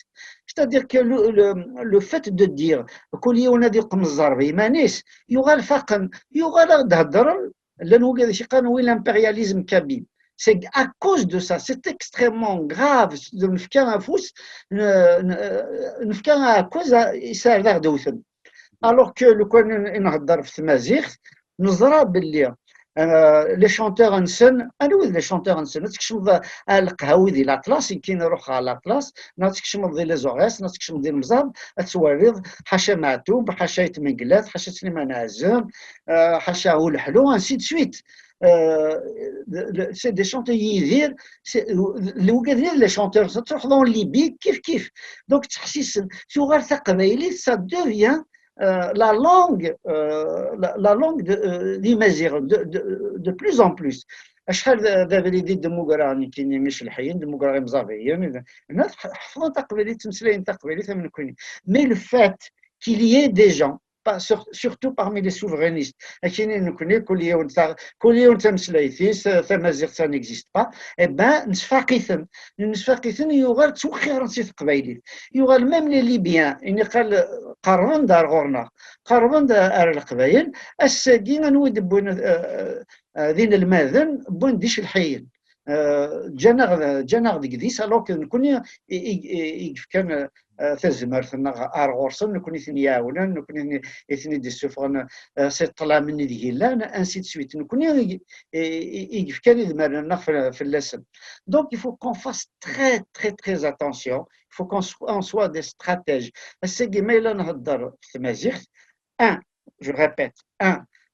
c'est-à-dire que le fait de dire كل يوم نادي قمزاربي مانيس يغال فاقن يغال تهضر لانه كذا شي قانون وين لامبرياليزم كابيل. C'est à cause de ça, c'est extrêmement grave de نفكان افوس نفكان à cause يسار دوثن. Alors que le كون نهضر في التمازيغ نزرى باللي لي شونتور نسن انا وذ لي شونتور نسن تكشم القهاوي ديال لاطلاس كي نروح على لاطلاس تكشم ديال لي زوغيس تكشم ديال المزاب توريض حاشا معتوب حاشا يتمنقلات حاشا سليمان عزام حاشا هو الحلو انسي دو سويت سي دي شونتور يدير اللي وقادين لي شونتور تروح دون ليبي كيف دونك تحسيس تغار تقبايلي سا دوفيان la langue, la langue des Mazir de plus en plus. شحال دابا اللي ديت ديموغراني كاينين مش الحيين ديموغراني مزافيين الناس حفظوا تقبيلي تمسلاين تقبيلي ثمن كوين مي لو فات qu'il y ait des gens surtout parmi les souverainistes كاينين نكوني كل يوم تمسلايثيس تمازيغ ça n'existe pas et ben نسفاقيثن يغال توخير نسي تقبايلي يغال ميم لي ليبيان اني قال قربن دار غورنا قربن دار القبايل الساقين نود بون ذين الماذن بون ديش الحين جنغ ديكديس الوغ نكون كان تزمر ثنا ارغورسن نكون يثنياونا نكون يثني دي سوفرن سي طلع مني ديك لا انسي دو سويت نكون كان يدمرنا في اللسن دونك il faut qu'on fasse très attention il faut qu'on soit des stratèges الساقي ما الا نهضر في التمازيغ je répète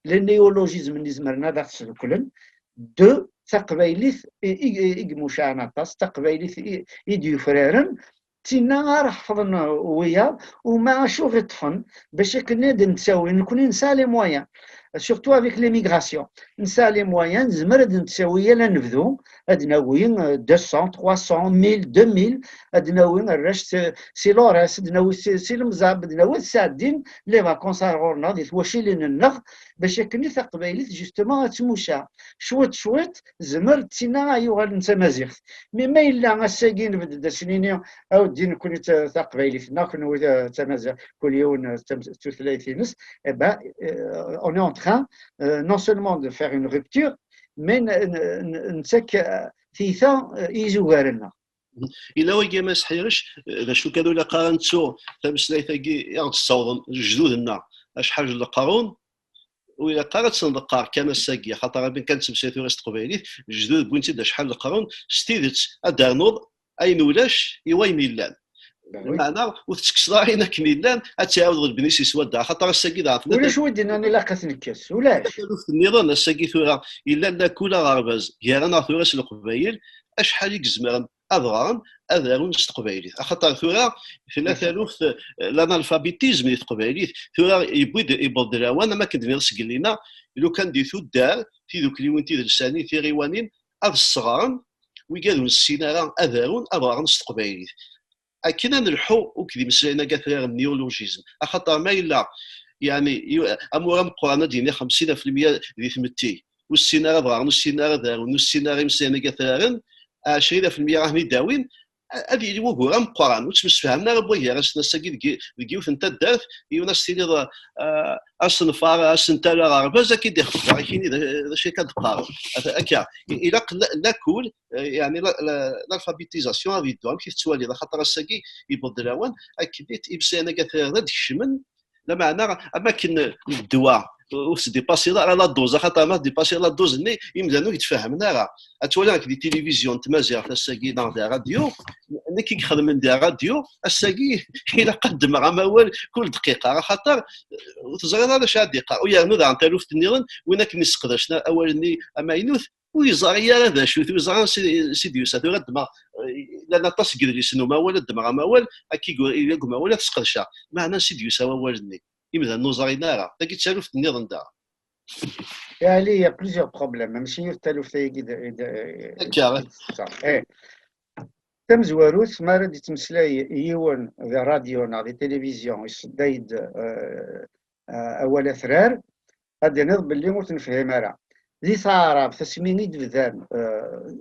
le néologisme اللي زمرنا داخل الكلن 2 تقبايليث مشانطاس تقبايليث يديو فرارن تينا راح حفظنا ويا وما شوف يطفن باش كنا نساوي نكون نسى لي مويان سورتو افيك ليميغراسيون نسى لي مويان زمرد نساوي لا نبذو ادناوين 200 300 1000 2000 ادناوين الرش سي لوريس ادناوي سي المزاب ادناوي السادين لي فاكونس غورنا دي واش اللي ننغ باش كني تقبايليت جوستومون تموشا شويت زمرد تينا يوغال نتمازيغ مي ما الا الساكين بدا سنين او دين كوني تقبايلي فينا كونو تمازيغ كل يوم تثلاثينس اي با on est en train non seulement de faire une rupture mais نسك ثيثا يزوغارنا الا ويجي ما سحيرش شو كانوا الا قارنتو تمسلايثاكي ياغ تصاوضن جدودنا شحال القارون وإلا قارت نلقى كان الساقية خاطر بين كانت تمسيثو راس تقبايليت جدود بوينتي شحال القارون ستيدت ادانوض اين ولاش يوين اللان المعنى وتكسراينا كنيلان اتعاود البنيسي سواد خاطر الساقي ضعف ولاش ودينا انا لاقات نكاس ولاش في النظام الساقي ثورا الا لا كولا غرباز يرانا ثورا القبايل اشحال يكزمرن اضغان اذارون استقبايلي خاطر ثورا في ثالوث الانالفابيتيزم التقبايلي ثورا يبود وانا ما كندير سقلينا لو كان ديثو دار في ذوك اللي وانتي لساني في غيوانين هذا الصغار ويقالوا السينارا اذارون اضغان استقبايلي اكيد نلحو وكذي مسلينا كثير النيولوجيزم خاطر ما الا يعني امور القران ديالنا 50% ديال ثمتي والسينارا بغاو السينارا داروا السينارا مسلينا كثيرا 20% راهني داوين هذه وهو القران وتمس فهمنا ربي راسنا ساكي ديوث انت دارت يوناس سيدي اصنفار اسنتالا غرباز اكيد كاين هذا الشيء كتقارب هكا الى لا كول يعني الالفابيتيزاسيون هذه الدوام كيف توالي خاطر الساكي يبود الاوان اكيد يمسينا كثير هذا الشمن لا معنى اماكن الدواء وسديباسي على لا دوز خاطر ما ديباسي لا دوز ني يمدانو يتفاهمنا راه اتولى دي تيليفزيون تمازيغ الساكي دار راديو اللي كيخدم من راديو الساكي الى قدم راه موال كل دقيقه خاطر وتزغير هذا شاد دقيقه ويرنو ذا تلوفت النيران وينك نسقداشنا اولني اماينوث ويزاريا هذا شو ويزاران سيديوس هذا غدما لان تصقد لي سنو ما ولا دمغ ما ولا كي يقول ما ولا تسقدشا معنا سيديوس هو والني يمدى نوزارينا راه تاكي تسالوفت النيران دا يعني il y a plusieurs problèmes ماشي التلوف تايقي ايه تم زواروث ما راه تمسلاي يون ذا راديو نا ذا تلفزيون يصدايد اول ثرار غادي نضرب اللي موت نفهم راه ذي ثعرب تسميني دبذان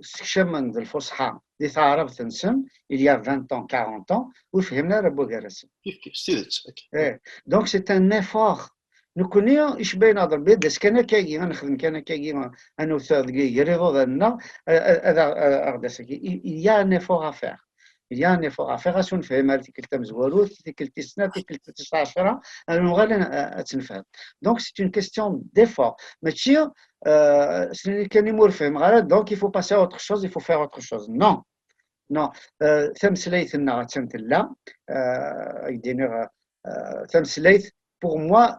سكشمن الفصحى ذي ثعرب تنسم il y a 20 ans 40 ans وفهمنا راه بوغارس كيف ستيلت ايه دونك سي ان افور نكوني ايش بين هذا البيت بس كان كاكي غنخدم كان كاكي انا وثاق يريضو ذا هذا اغدا سكي il y a un effort à faire il y a un effort à faire. أش نفهم article تاع مزوالو article 9 article 19 أنا غالي أتنفهم. Donc c'est une question d'effort ماشي سني كان يمر فهم غلط donc il faut passer à autre chose, il faut faire autre chose. Non non تمثليت لنا تمثلا يدينا تمثليت pour moi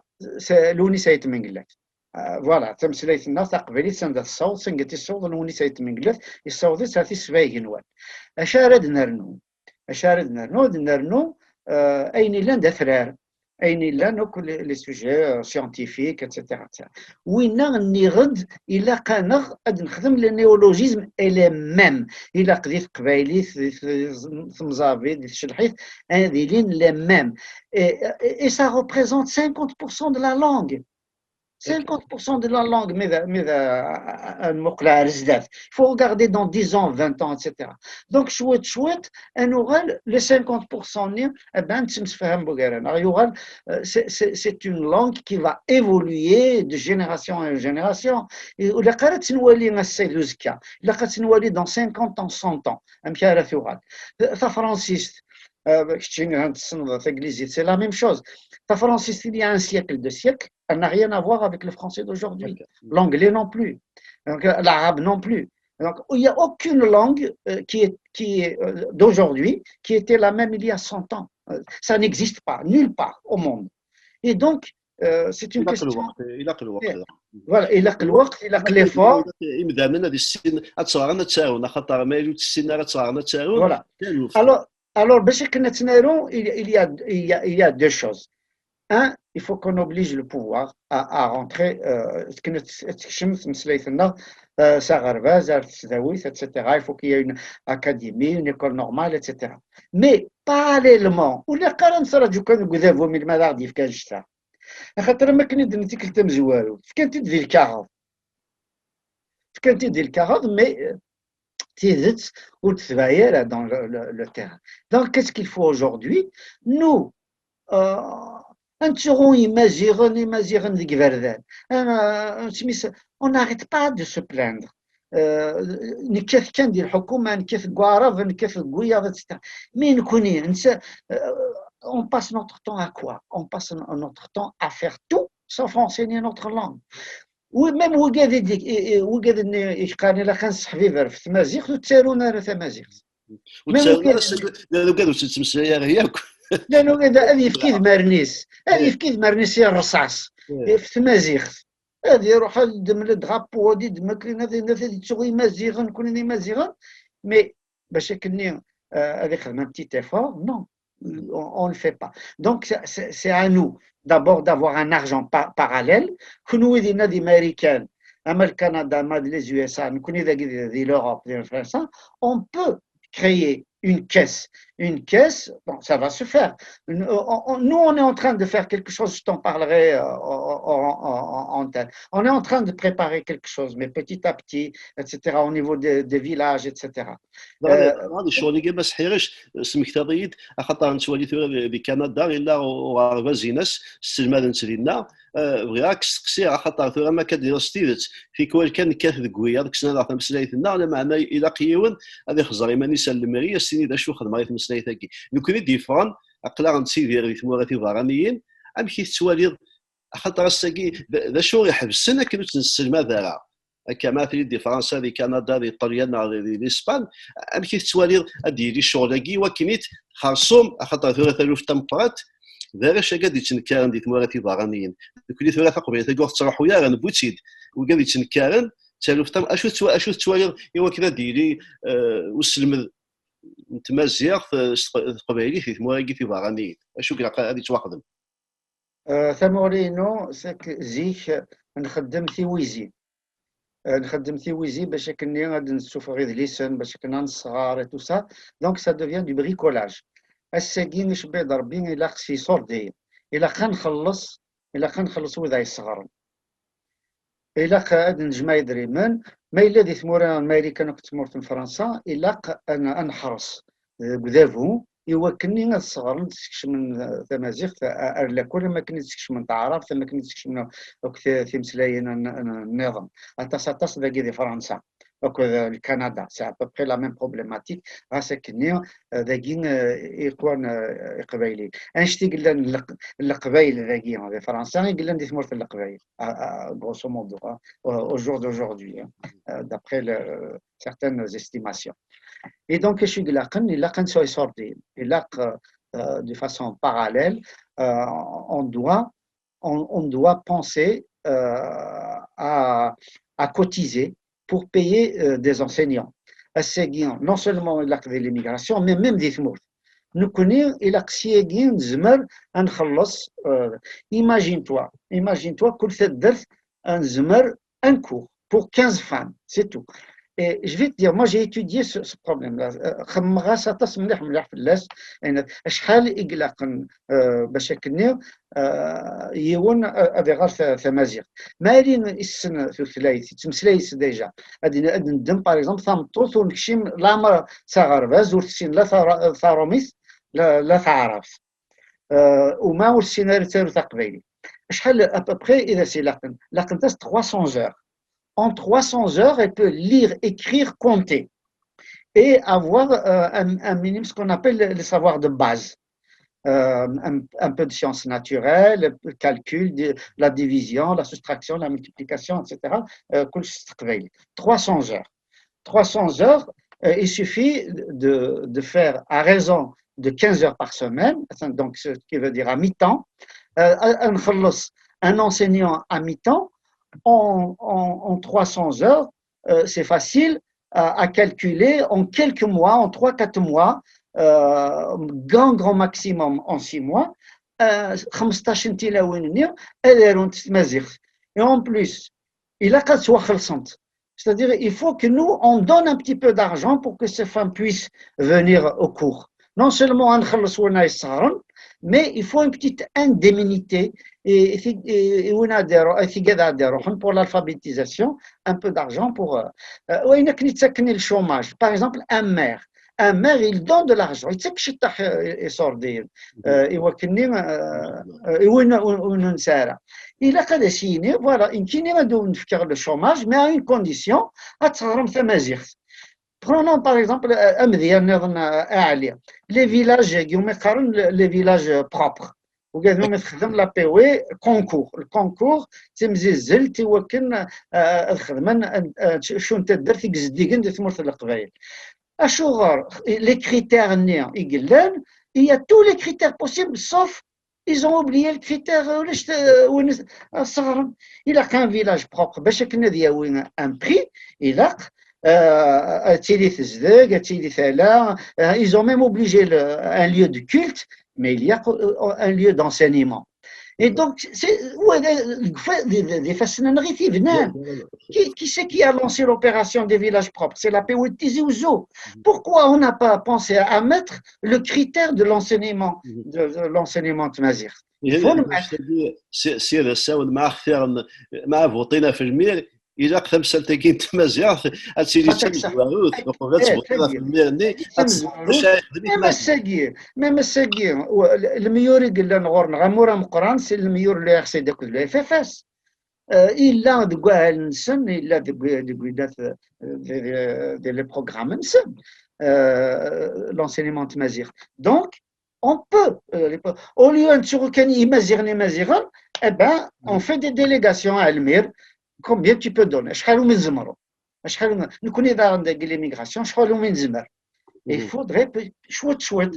لوني سايت منقلات فوالا تمثليت الناس تقبلي تسند الصوت سنقتي الصوت لوني سايت منقلات الصوت ساتي سفايق نوال أشارد نرنو أشارد نرنو أين لان ثرار أين لان كل لي سوجي سيانتيفيك اتسيتيرا وين نغد إلا قانغ أد نخدم لو نيولوجيزم إلى ميم إلا قديت قبايلي ثمزافي دي تشلحيت هذه لين لا ميم et ça représente 50% de la langue 50% de la langue, il faut regarder dans 10 ans, 20 ans, etc. Donc, chouette, un oral, les 50%, c'est une langue qui va évoluer de génération en génération. Et dans 50 ans, 100 ans, Francis, c'est la même chose. Francis, il y a un siècle, 2 siècles, elle n'a rien à voir avec le français d'aujourd'hui. L'anglais non plus, l'arabe non plus. Donc, il n'y a aucune langue qui est d'aujourd'hui qui était la même il y a 100 ans. Ça n'existe pas, nulle part au monde. Et donc, c'est une question. Il a que le وقت. Voilà, il a que le وقت, il a que l'effort. Voilà. Alors, il y a deux choses. Un, il faut qu'on oblige le pouvoir à rentrer, etc. Il faut qu'il y ait une académie, une école normale, etc. Mais parallèlement, خاطر ما كان يدنتي كلتا مزوالو كان تدي الكعرض mais تيزت وتتغير dans le terrain. Donc qu'est-ce qu'il faut aujourd'hui? Nous on n'arrête pas de se plaindre. نكث كان ديال الحكومه نكث قوارض نكث قويض etc. mais نكوني نسى on passe notre temps à quoi? On passe notre temps à faire tout sauf enseigner notre langue. وميم وقاد يقال الا كان صحفي في التمازيغ وتسالونا راه تمازيغ قالوا تتمسايا غياك لانه هذه في كيد مارنيس هي الرصاص في التمازيغ هذه يروح يدم الدغابو ودي دمك هذه تسوي مازيغا نكون مازيغا مي باش كني هذه خدمه بتيت ايفور نو on ne le fait pas. Donc, c'est à nous d'abord d'avoir un argent parallèle. Nous, les Américains, le Canada, les USA, l'Europe, on peut créer une caisse. Bon, ça va se faire. Nous, on est en train de faire quelque chose, je t'en parlerai en tête. On est en train de préparer quelque chose, mais petit à petit, etc., au niveau des villages, etc. هذا الشغل اللي ما صحيحش سمكتاضيد خاطر نتوالي ثورة بكندا الا وغازيناس السلمان نترينا بغاك تسقسي خاطر ثورة ما كدير ستيدت في كوال كان كاث قويه داك السنه راه مسلايتنا على معنى الى قيون هذه خزري ماني سلمريه السنين دا شو خدمه غير مسلايتاكي نكري ديفران اقلا نسيدي غير ثموراتي فارانيين ام كي توالي خاطر الساكي ذا شو يحبسنا كنت نسلم هذا كما في فرنسا في كندا في ايطاليا في اسبان ام كي توالي اديري شغلاكي وكنيت خاصهم خاطر ثلاثه الوف تمبرات ذا اش قاعد يتنكرن دي ثموراتي فارانيين كل ثلاثه قبيله تقول تروحوا يا غنبوتيد وقاعد يتنكرن تالوف تم اشو توالي ايوا كذا ديري وسلم نتمازيغ قبايلي في ثموراتي فارانيين اشو كاع هذه تواخذ ثمورينو زيك نخدم في ويزي باش كني غادي نشوف غير ليسن باش كنا نصغار تو سا دونك سا دوفيان دو بريكولاج الساكي نشبع ضربي الا خصي صوردي الا كنخلص وذا يصغر الا غادي نجمع يدريمن ما الا دي ثمورا امريكان كنت تمرت في فرنسا الا انا نحرص بذافو ايوا كني نصغر نتسكش من تمازيغ لا كل ما كنت نتسكش من تعرف ما كنت نتسكش من في مسلاين النظام اتاس داكي دي فرنسا Donc, le Canada, c'est à peu près la même problématique. ساكنين ذاكين يكون قبايلي. انشتي قلنا القبايل ذاكين فرنسا قلنا ندي ثمور في القبايل grosso modo au jour d'aujourd'hui d'après certaines estimations. Et donc je suis قلنا سوي يصردي de façon parallèle on doit penser à cotiser pour payer des enseignants. Non seulement l'immigration, mais même des thmours. Nous connaissons et l'accès زمر نخلص. Imagine-toi كل تدرس un زمر un cours pour 15 femmes, c'est tout. Et je vais te dire, moi j'ai étudié ce problème-là. خمغاس تص مليح في اللاس يعني شحال يقلقن باش كنيو يون ادغار ثمازيغ مالين السن في الثلاث تمسلايس ديجا غادي ندم باغ اكزومبل ثامطوط ونكشيم لامر ثغرباز ورسين لا ثاروميس لا ثعرف وما ورسينا رتارو تقبيلي شحال ابوبخي اذا سي لاقن تاس 300 heures. En 300 heures, elle peut lire, écrire, compter et avoir un minimum, ce qu'on appelle le savoir de base. Un peu de sciences naturelles, le calcul, la division, la soustraction, la multiplication, etc. 300 heures. 300 heures, il suffit de faire à raison de 15 heures par semaine, donc ce qui veut dire à mi-temps, un enseignant à mi-temps, en 300 heures, c'est facile à calculer en quelques mois, en 3-4 mois, grand maximum en 6 mois, 15 تيلاوين ادارون تمازيغ. Et en plus, il a qu'à soit خلصنت. C'est-à-dire, il faut que nous, on donne un petit peu d'argent pour que ces femmes puissent venir au cours. Non seulement on خلص ونا يسهرن, mais il faut une petite indemnité pour l'alphabétisation, un peu d'argent pour le chômage. Par exemple, un maire, il donne de l'argent. Il sait que il a qu'à dessiner, voilà, le chômage, mais à une condition, Prenons par exemple les villages, les villages propres. وقالوا نخدم لا بي وي كونكور الكونكور تمزيزل تيوكن الخدمه شو انت درت كزديكن تمرت القبائل اشوغر لي كريتير نيا يقلان il y a tous les critères possibles sauf ils ont oublié le critère وين الصغر il a qu'un village propre باش كنا دياوين un prix il a ils ont même obligé un lieu de culte, mais il y a un lieu d'enseignement. Et donc, qui c'est qui a lancé l'opération des villages propres? C'est la Tizi Ouzou. Pourquoi on n'a pas pensé à mettre le critère de l'enseignement de Mazir? Il faut le mettre. إذا قدم سلتكين تمازيغ أتسيري تمزواروث وقفات صبوطينا في الميرني ميم الساقي الميور يقول لنا غورنا غمورا مقران سي الميور اللي يخصي داك اف اف اس إلا دقوها نسن إلا دقويدات دي لي بروغرام نسن l'enseignement تمازيغ donc on peut au lieu de se reconnaître يمازيغني مازيغا eh ben on fait des délégations à Elmir. Combien tu peux donner? Nous connaissons l'immigration, il faudrait chouette.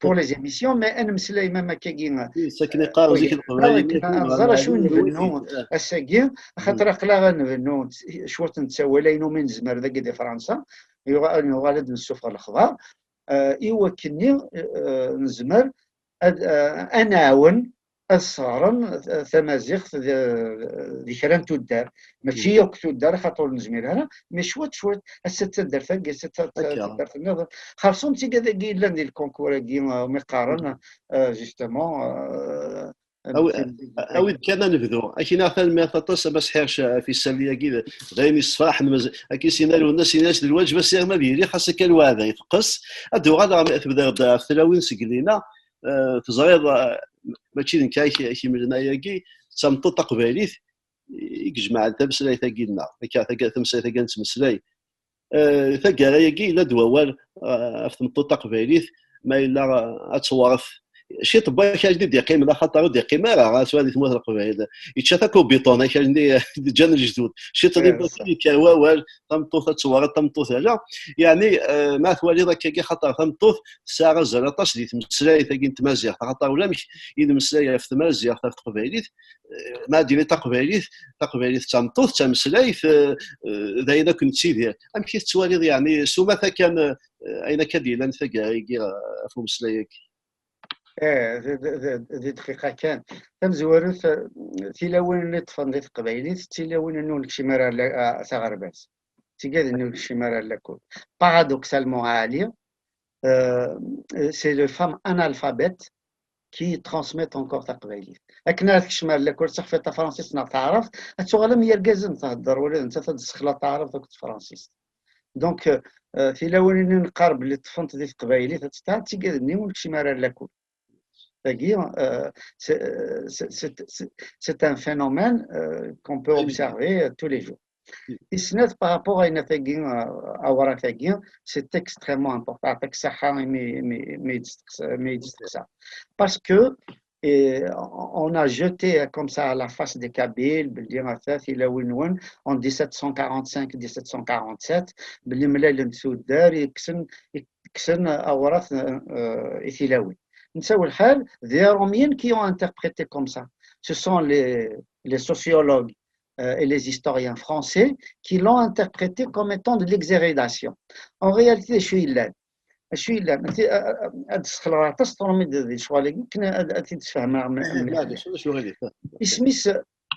Pour les émissions, mais même الصارن ثمازيغ ذكران تودار ماشي يوك تودار خاطر نزمير هنا مي شوت الست تدار ثقي ست تدار في النظر خاصهم تي كذا قيل ندير الكونكور كي مقارن جوستومون او كان نبذو اكي ناثل ما تطس بس حيرش في السليه كذا غير الصفاح اكي سيناريو الناس يناس الواجب بس ما بيري خاصك الواذا يفقس ادو غادا تبدا ثلاوين سكلينا تزريض ماشي نكاي شي من هنايا كي تمطط قباليت يجمع تمسلاي ثقيلنا تمسلاي ثقيل نتمسلاي ثقالاياكي الا دووال في تمطوط تقبايليت ما الا اتوارث شي طبا كاين دي قيم لا خاطر دي قيمه راه سوالي تموت القبائل يتشاتا بيطون كاين جان الجدود شي طريب كواوال تمطوط تسوار تمطوط لا يعني ما توالي ذاك كي خاطر تمطوط ساعه زلاطاش دي تمسلاي ثقين تمازيغ خاطر ولا مش يدمسلاي في تمازيغ في تقبايليت ما ديني تقبايليت تمطوط تمسلاي داينا كنت سيدي امشي توالي يعني سوما كان اين كديلا ثقاي في مسلايك ذي دقيقة كان تم زوارث تيلاون نطفن ذي قبايليت تيلاون نول كشمارا سغرباس تيقاد نول كشمارا لكل paradoxalement عالية c'est les femmes analphabètes qui transmettent encore تقبايليت لكن هذاك الشمال لكل صحفة فرنسيس تعرف الشغل ميا الجازم تهدر ولا انت تدخل تعرف ذاك فرنسيس دونك تيلاون نقارب اللي طفنت ذي قبايليت تيقاد نول كشمارا لكل c'est un phénomène qu'on peut observer tous les jours. Et par rapport à une c'est extrêmement important. Parce que on a jeté comme ça à la face des Kabyles, en 1745-1747, des Romiens qui ont interprété comme ça. Ce sont les sociologues et les historiens français qui l'ont interprété comme étant de l'exhérédation. En réalité, je suis là.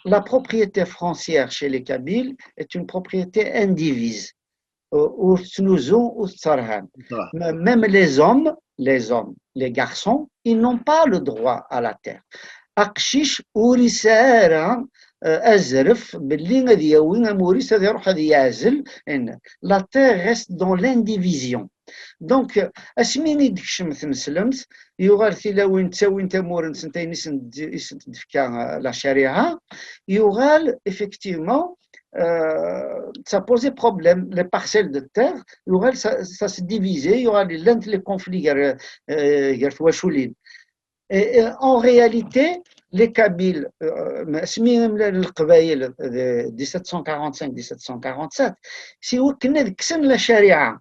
La propriété foncière chez les Kabyles est une propriété indivise. Même les hommes, les garçons, ils n'ont pas le droit à la terre. أقشيش ورسالة أزرف باللي غادي يوين موريس هذا يروح هذا يعزل لا تير ريست دون لانديفيزيون دونك اسميني ديكش مثلمت يغال ثلاوين تساوين تمورن سنتين يسدفكا لا شريعة يغال effectivement ça posait problème. Les parcelles de terre, ça se divisait, il y aura les conflits. Et en réalité, les Kabyles, 1745-1747, si vous connaissez la charia,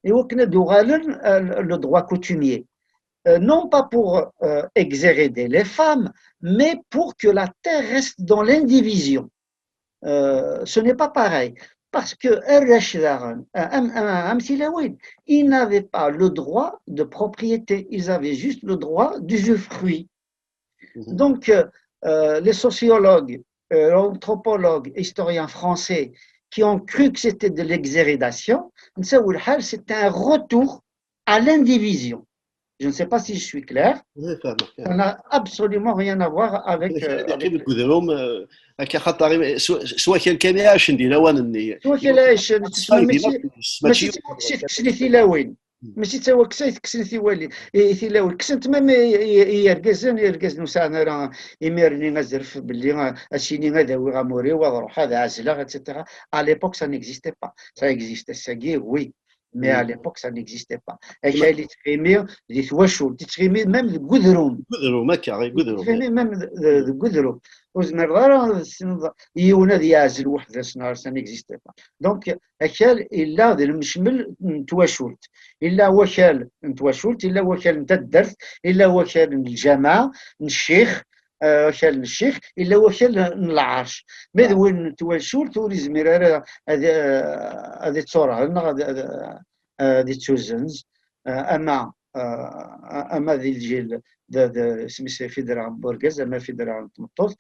et vous connaissez le droit coutumier, non pas pour exhéréder les femmes, mais pour que la terre reste dans l'indivision. Ce n'est pas pareil. Parce que ils n'avaient pas le droit de propriété, ils avaient juste le droit d'usufruit. Donc, les sociologues, anthropologues, historiens français qui ont cru que c'était de l'exhérédation, c'était un retour à l'indivision. Je ne sais pas si je suis clair. Ça n'a absolument rien à voir avec. سواء كان يعيش ندير لوان سواء كان يعيش ماشي تكسلي ثلاوين ماشي تا هو كسلي ثوالي ثلاوين كسنت ما يركز نسانا راه يميرني غزرف باللي هادشي غاداوي غاموري وغروح هذا عزله اتسيتيرا à l'époque ça n'existait pas ça existait ساكي oui mais à l'époque ça n'existait pas اش اللي تخيمي اللي تواشو تخيمي ميم القذرون ما كاري قذرون تخيمي ميم القذرون وزمر راه يونا يعزل وحده سنار ça n'existait pas donc اكل الا المشمل تواشولت الا وكال تواشولت الا وكال نتدرت الا وكال الجماعه الشيخ وكال الشيخ الا وكال العرش ماذا وين تواشول توري زمير هذه تصورها هذه تشوزنز اما ذي الجيل سميتها فيدرال بورغاز اما فيدرال تمطوط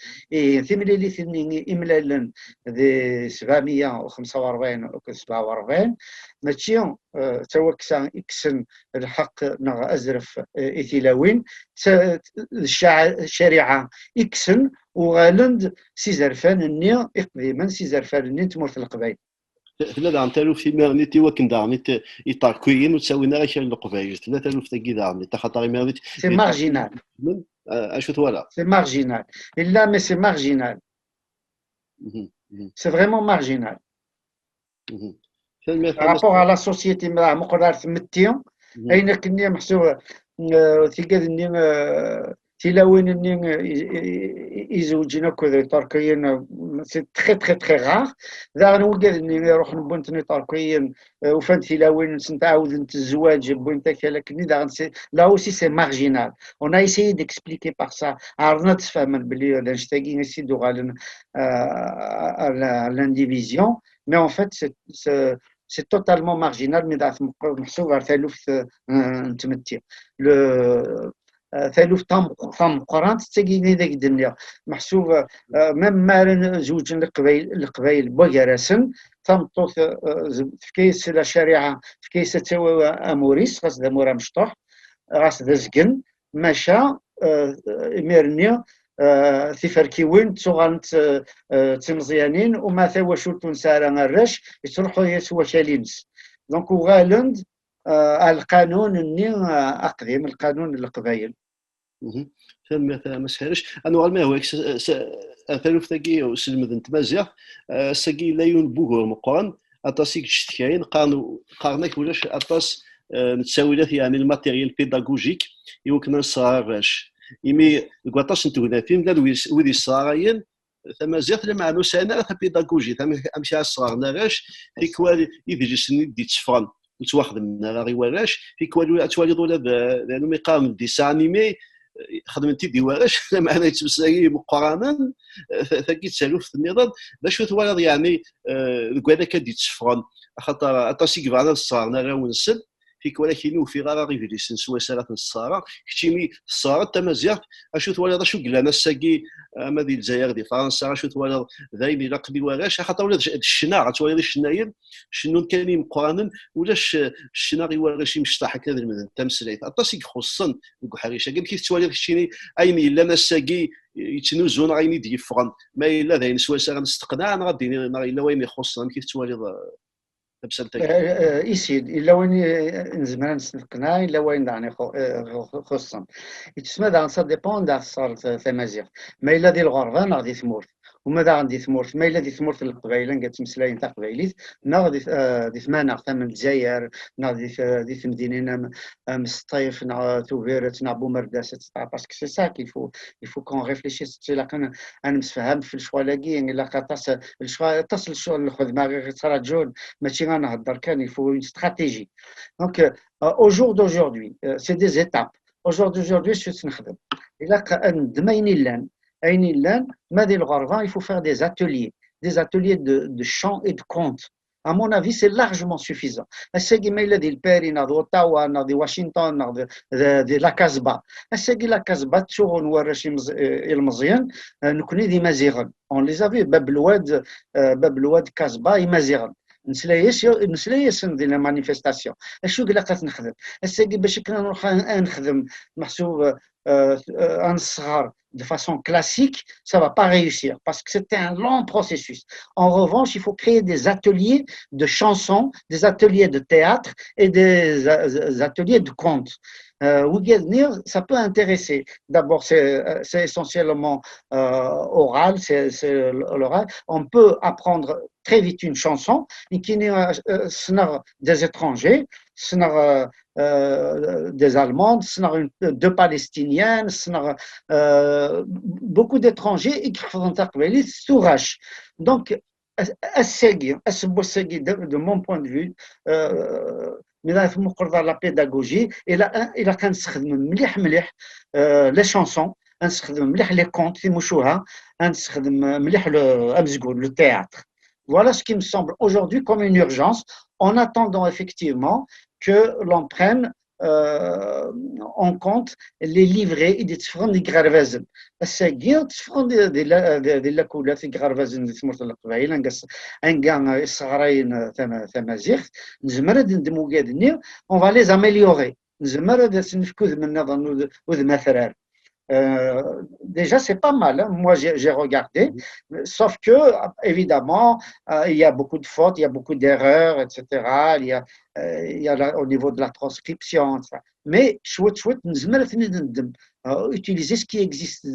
ثملي اللي ثني املال ذي 745 و 47 ماشي توكسا اكسن الحق نغ ازرف اثيلاوين الشريعه اكسن وغالند سيزرفان الني اقديما سيزرفان الني تمرت القبائل ثلاثة عن تالوف في مغنيتي وكن دارنيت يطاكوين وتساوينا غير القبائل ثلاثة ألوف تاكي دارنيت تخاطر مغنيت سي مارجينال اشوت ولا سي مارجينال الا مي سي مارجينال مهم. مهم. C'est vraiment marginal. مهم. Par rapport à la société, مقدار ثمتيهم أين كني محسوب ثقة تلاوين يزوجنا كذا تركيا سي تخي تخي تخي غار ذا نوجد اني نروح نبونتني تركيا وفان تلاوين نتعاود الزواج بوينتا كلكني ذا لا اوسي سي مارجينال اون ا essayé d'expliquer par ça عرضنا تفهم بلي نشتاقي نسيدو غالن l'indivision mais en fait c'est totalement marginal mais محسوب على ثالث نتمتي ثالث طام قران تسقيني ذاك الدنيا محسوب ميم ما زوج القبايل بوغراسن تمطوث في كيس لا شريعه في كيس تسوى اموريس غاس ذا مورا مشطوح غاس ذا زقن ماشا ميرني ثيفركيوين تسوغانت تمزيانين وما ثوا شو تنسارا الرش يتروحوا يسوى شالينس دونك وغالند القانون اني اقدم القانون القبايل ما سهلش انا غالما هو ثالث تاكي وسلمد نتمازيغ ساكي لا ينبوه مقرن اطاسيك شتكاين قارنك ولاش اطاس نتساويلات يعني الماتيريال بيداغوجيك يمكن نصارش يمي كواطاس نتونا فيلم لا ويدي الصغارين تمازيغ لما عنو سنه بيداغوجي تمشي على الصغار ناغاش في كوال يدرس ندي تفرن نتواخذ من غير ولاش في كوال توالي دولا لانه مقام ديسان انيمي خدمتي دي واش لما انا يتمساي مقارنه ثقيت سالوف النظام باش توالي يعني كوالا كدي تفرن خاطر اطاسيك فانا الصغار ناغا نسل فيك ولكن في غير ريفيليس نسوا سالات الصارة كتيمي الصارة تمازيغ اشو توالي شو قلنا الساقي ما دي الجزائر دي فرنسا اشو توالي ذاين الى قبي واش خاطر ولاد الشنا توالي الشنايل شنو كان مقارن ولاش الشنا واش مشطح هكذا المدن تمسليت اطاسيك خصن الكحريشه قال كيف توالي الشيني اين الا الساقي يتنوزون غاين يفغن ما الا ذاين سوا سا غنستقنع غادي الا وين يخصن كيف توالي يسيد الا وين نزمر نستقنا الا وين دعني خصا يتسمى دان سا ديبون دا صار تمازيغ ما الا ديال الغربان غادي ثمورت وماذا غادي ثمورت ما الا دي ثمورت القبايله قالت مسلاين تاع قبايليت نا غادي دي ثمانه تاع من الجزائر نا دي ثمدينينا مسطيف نا توفيرت نا بومرداسه باسكو سي سا كيفو كون ريفليشيس سي لا كان انا مسفهم في الشوالاكي الا قاطاس الشوا تصل الشغل الخدمه غير صرا جون ماشي غنهضر كان يفو اون استراتيجي دونك au jour d'aujourd'hui c'est des étapes au jour d'aujourd'hui شو نخدم الا ندمين لان أين لان ما ديال الغربان il faut faire des ateliers de chant et de conte. À mon avis, c'est largement suffisant. الساقي ما إلا ديال باريس ناض اوتاوا ناض واشنطن ناض ديال لا كازبا الساقي لا كازبا تشوغ نورش المزيان نكوني دي مازيغن اون لي زافي باب الواد كازبا يمازيغن نسلايش ندير مانيفيستاسيون اشو قلقات نخدم الساقي باش كنا نروح نخدم محسوب un sahar de façon classique, ça ne va pas réussir parce que c'était un long processus. En revanche, il faut créer des ateliers de chansons, des ateliers de théâtre et des ateliers de contes. Ça peut intéresser. D'abord, c'est essentiellement oral, c'est l'oral. On peut apprendre très vite une chanson et qui n'est des étrangers, des Allemandes, deux Palestiniennes, beaucoup d'étrangers et qui font un sourage. Donc, de mon point de vue, ملي مقرضه لا بيداغوجي الى كنستخدم مليح لي شانسون نستخدم مليح لي كونت في مشوها نستخدم مليح امزغول لو تhéâtre. Voilà ce qui me semble aujourd'hui comme une urgence en attendant effectivement que l'on prenne en compte les livrets et des تفرن دي غرفازن الساقيه تفرن ديال لاكولات دي غرفازن ديال تمرت القبائل انكا الصغارين تمازيغ نزمر ندمو كادني on va les améliorer نزمر نفكو من وذ مثرار déjà c'est pas mal hein. Moi j'ai regardé sauf que évidemment il y a beaucoup de fautes il y a beaucoup d'erreurs etc. il y a au niveau de la transcription etc. mais chouette نزمر ندم utiliser ce qui existe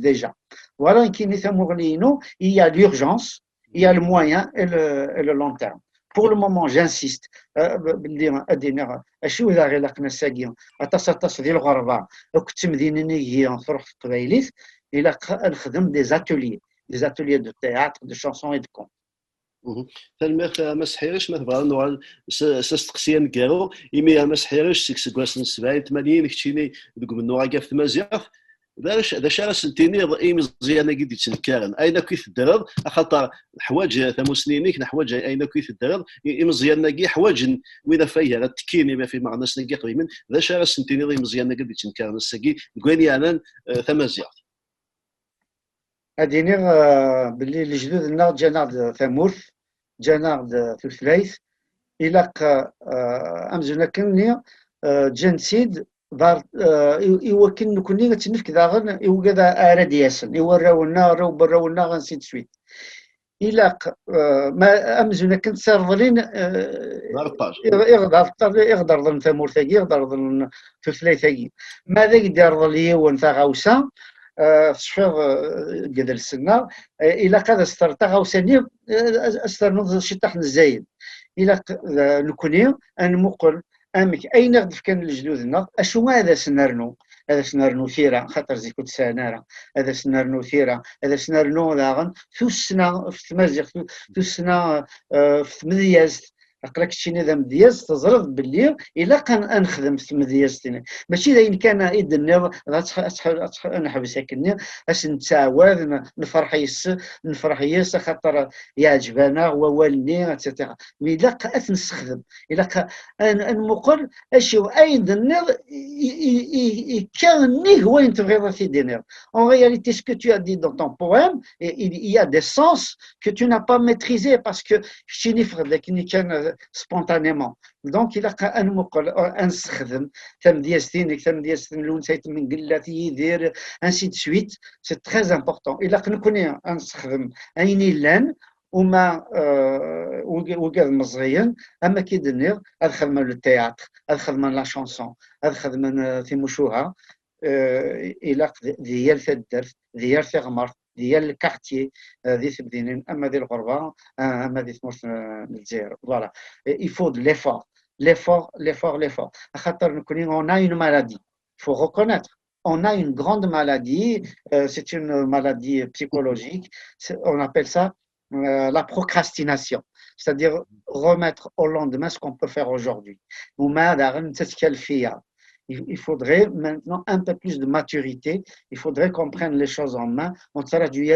déjà. Voilà, il y a l'urgence, il y a le moyen et le long terme. Pour le moment, j'insiste, شو إذا غلقنا الساقية أتصل ديال الغربة وكنت مدينة نروح في قبايليت إلا نخدم des ateliers de théâtre, de chansons et de contes. تلميخ ما سحيرش ما تبغى نوع سستقسيان كارو إمي ما سحيرش سكسكواس 70 80 كتشيني دوك من نوع كاف مزياف ذا شارع سنتيني ضئي مزيانة قد يتنكارن أين كيف الدرب خاطر حواج ثموسنينيك نحواج أين كيف الدرب مزيانة كي حواج وإذا فيها غتكيني ما في معنى سنكي قريبا ذا شارع سنتيني ضئي مزيانة قد يتنكارن الساقي كواني أنا ثمازيغ أديني باللي الجدودنا جانا ثمورث جانا ثلاث إلا أمزونا كني جنسيد دار يوكن كوني غتنفك داغن يوكذا أراد ياسن يوراونا راونا غنسيت سويت إلا ما أمزونا كنت سارضلين يقدر ظن ثمورثاكي يقدر ظن ثلاثاكي ماذا يدير ظلي ونثا غاوسا تشفيض قدر السنة إلا قد استرتا غاوساني استرنوض شي تحت الزايد إلا نكوني نمقل أمك أين نغدف كان الجدودنا أشو هذا سنرنو ثيرا خاطر زي كنت سنارا هذا سنرنو ثيرا هذا سنرنو لاغن في السنة في المزيق في السنة في مدياز أقلك شي نظام مدياز تزرد باللي إلا كان نخدم في مدياز تاني ماشي إذا إن كان إذن نحبس هكني أش نتعاود نفرح يس خاطر يعجبنا ووالني اتسيتيرا مي إلا نستخدم إلا نمقل أشيو أين النظ كان هو ينتبغي في دينير en réalité ce que tu as dit dans ton poème il y a des sens que tu n'as pas maîtrisé parce que شي نفرد لكن كان spontanément donc il a un مقل نستخدم ثم ديالتين لون سايت من قلات يدير ainsi de suite c'est très important il a نكون نستخدم عيني لان وما وقال مزغيا اما كي دنيغ الخدمه لو تياتر الخدمه لا شانسون الخدمه في مشوها الى ديال الدرس ديال غمر ديال الكارتيي ذي ثبدينين اما ذي الغربه اما ذي ثمرت الجزائر فوالا il faut de l'effort خاطر نكوني on a une maladie il faut reconnaître on a une grande maladie c'est une maladie psychologique on appelle ça la procrastination c'est-à-dire remettre au lendemain ce qu'on peut faire aujourd'hui il faudrait maintenant un peu plus de maturité. Il faudrait qu'on prenne les choses en main. On sera du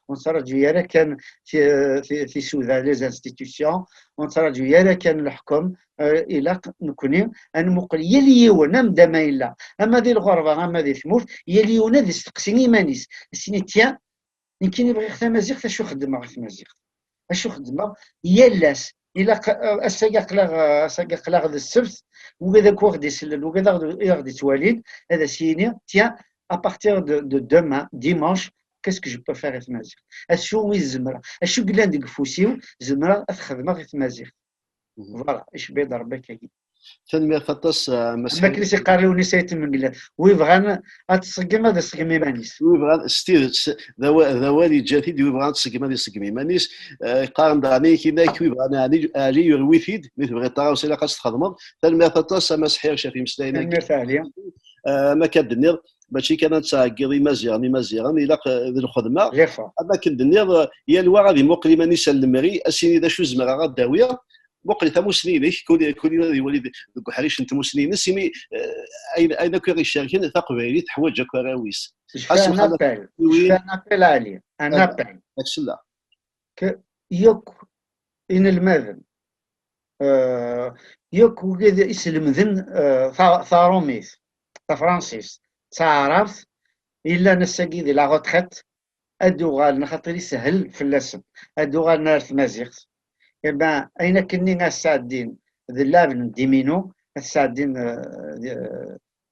on sera du les institutions. On sera du الحكم إلى نكوني أن مقليلي ونبدأ ما إلا أما ذي الغربة أما ذي ثمور يلي ونادي استقسيني مانيس سيني تيا يمكن يبغي يخدم مزيغ اشو خدمه غير مزيغ اشو خدمه يلاس الا اساقلاغ السبت وكذا كوغدي سلل وكذا يغدي تواليد هذا سيني تيا ابارتير دو دومان ديمانش qu'est-ce que je peux faire غير مزيغ اشو الزمره اشو قلان ديك فوسيو زمره خدمه غير مزيغ فوالا اش بيض ربك هكي تنمية خطاس مسحي ما كليش يقاريوني سايت من قلات ويبغى تسقم هذا سقم مانيس ويبغى ستير ذوالي جاتي ويبغى تسقم هذا سقم مانيس قارن داني كينا ويبغى علي يرويثيد مثل بغيت ترى وسيلا خاص تخدم تنمية خطاس مسحي شافي مسلاينا تنمية ثانية ما كدنير ماشي كانت تعقيري مزيان الى ذي الخدمه اما كندنير هي الوا غادي موقلي ماني سلمري اسيني دا شو زمره غداويه بقي ثمو سنين كل يولي حريش انت مسنين سيمي اين كان الشركه تقبيلي تحوج كراويس انا ابل عليه انا ابل اكسلا يوك ان المذن يوك وكذا اسلم ذن ثاروميث فرانسيس تعرف الا نساقي دي لا غوتريت ادوغال نخاطر يسهل في اللسن ادوغال نارث مازيغ إبا أين كنين السادين ذي اللابن ديمينو السادين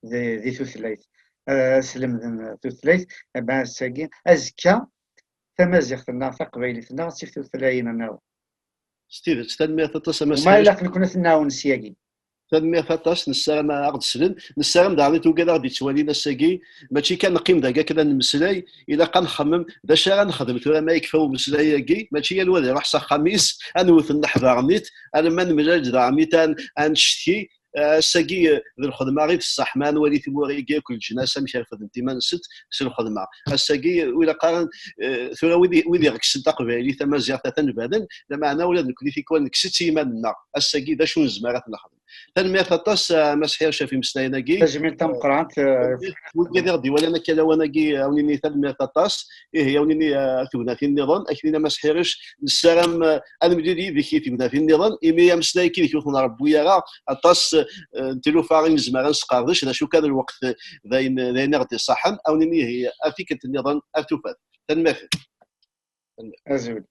ذي ثلاث سلم ثلاث إبا الساقين أزكى ثمازيغ ثنا ثقبيلي ثنا سيف ثلاثين ناو ستيف تستنمي تتصل ما إلا كنا ثناو نسياقي تنمية فطاس نسالم غد سلن نسالم دارني توكاد غادي توالينا ساكي ماشي كنقيم داكا كذا نمسلاي الا كنخمم دا شا غنخدم ثورة ما يكفاو مسلاياكي ماشي هي الوالد راح صا خميس انوث النحضر نيت انا ما نملاج دراعمي انشتي ساكي ذي الخدمه غير في الصح ما نولي في موريكي كل جناسه مش عارف انت ما نسيت سير الخدمه الساكي ولا قارن ثورة ويدي غكسن تقبالي ثما زيارة تنبادن لما انا ولا نكلي في كون كسيت يمنا الساكي دا شو نزمارات نخدم تنمية فطاس مسحير شافي مسلايناكي تجميل تم قرانت وكذا غدي ولا انا كذا وانا كي اونيني تنمية فطاس هي اونيني تونا في النظام اكيد ما سحيرش نسلام انا مديري ذيك تونا في النظام ايمي مسلاي كي يكون ربويا راه اطاس نتلو فارين زمارا نسقاردش انا شو كان الوقت ذاين غدي صحن اونيني هي افيك النظام اتوفات تنمية أزول.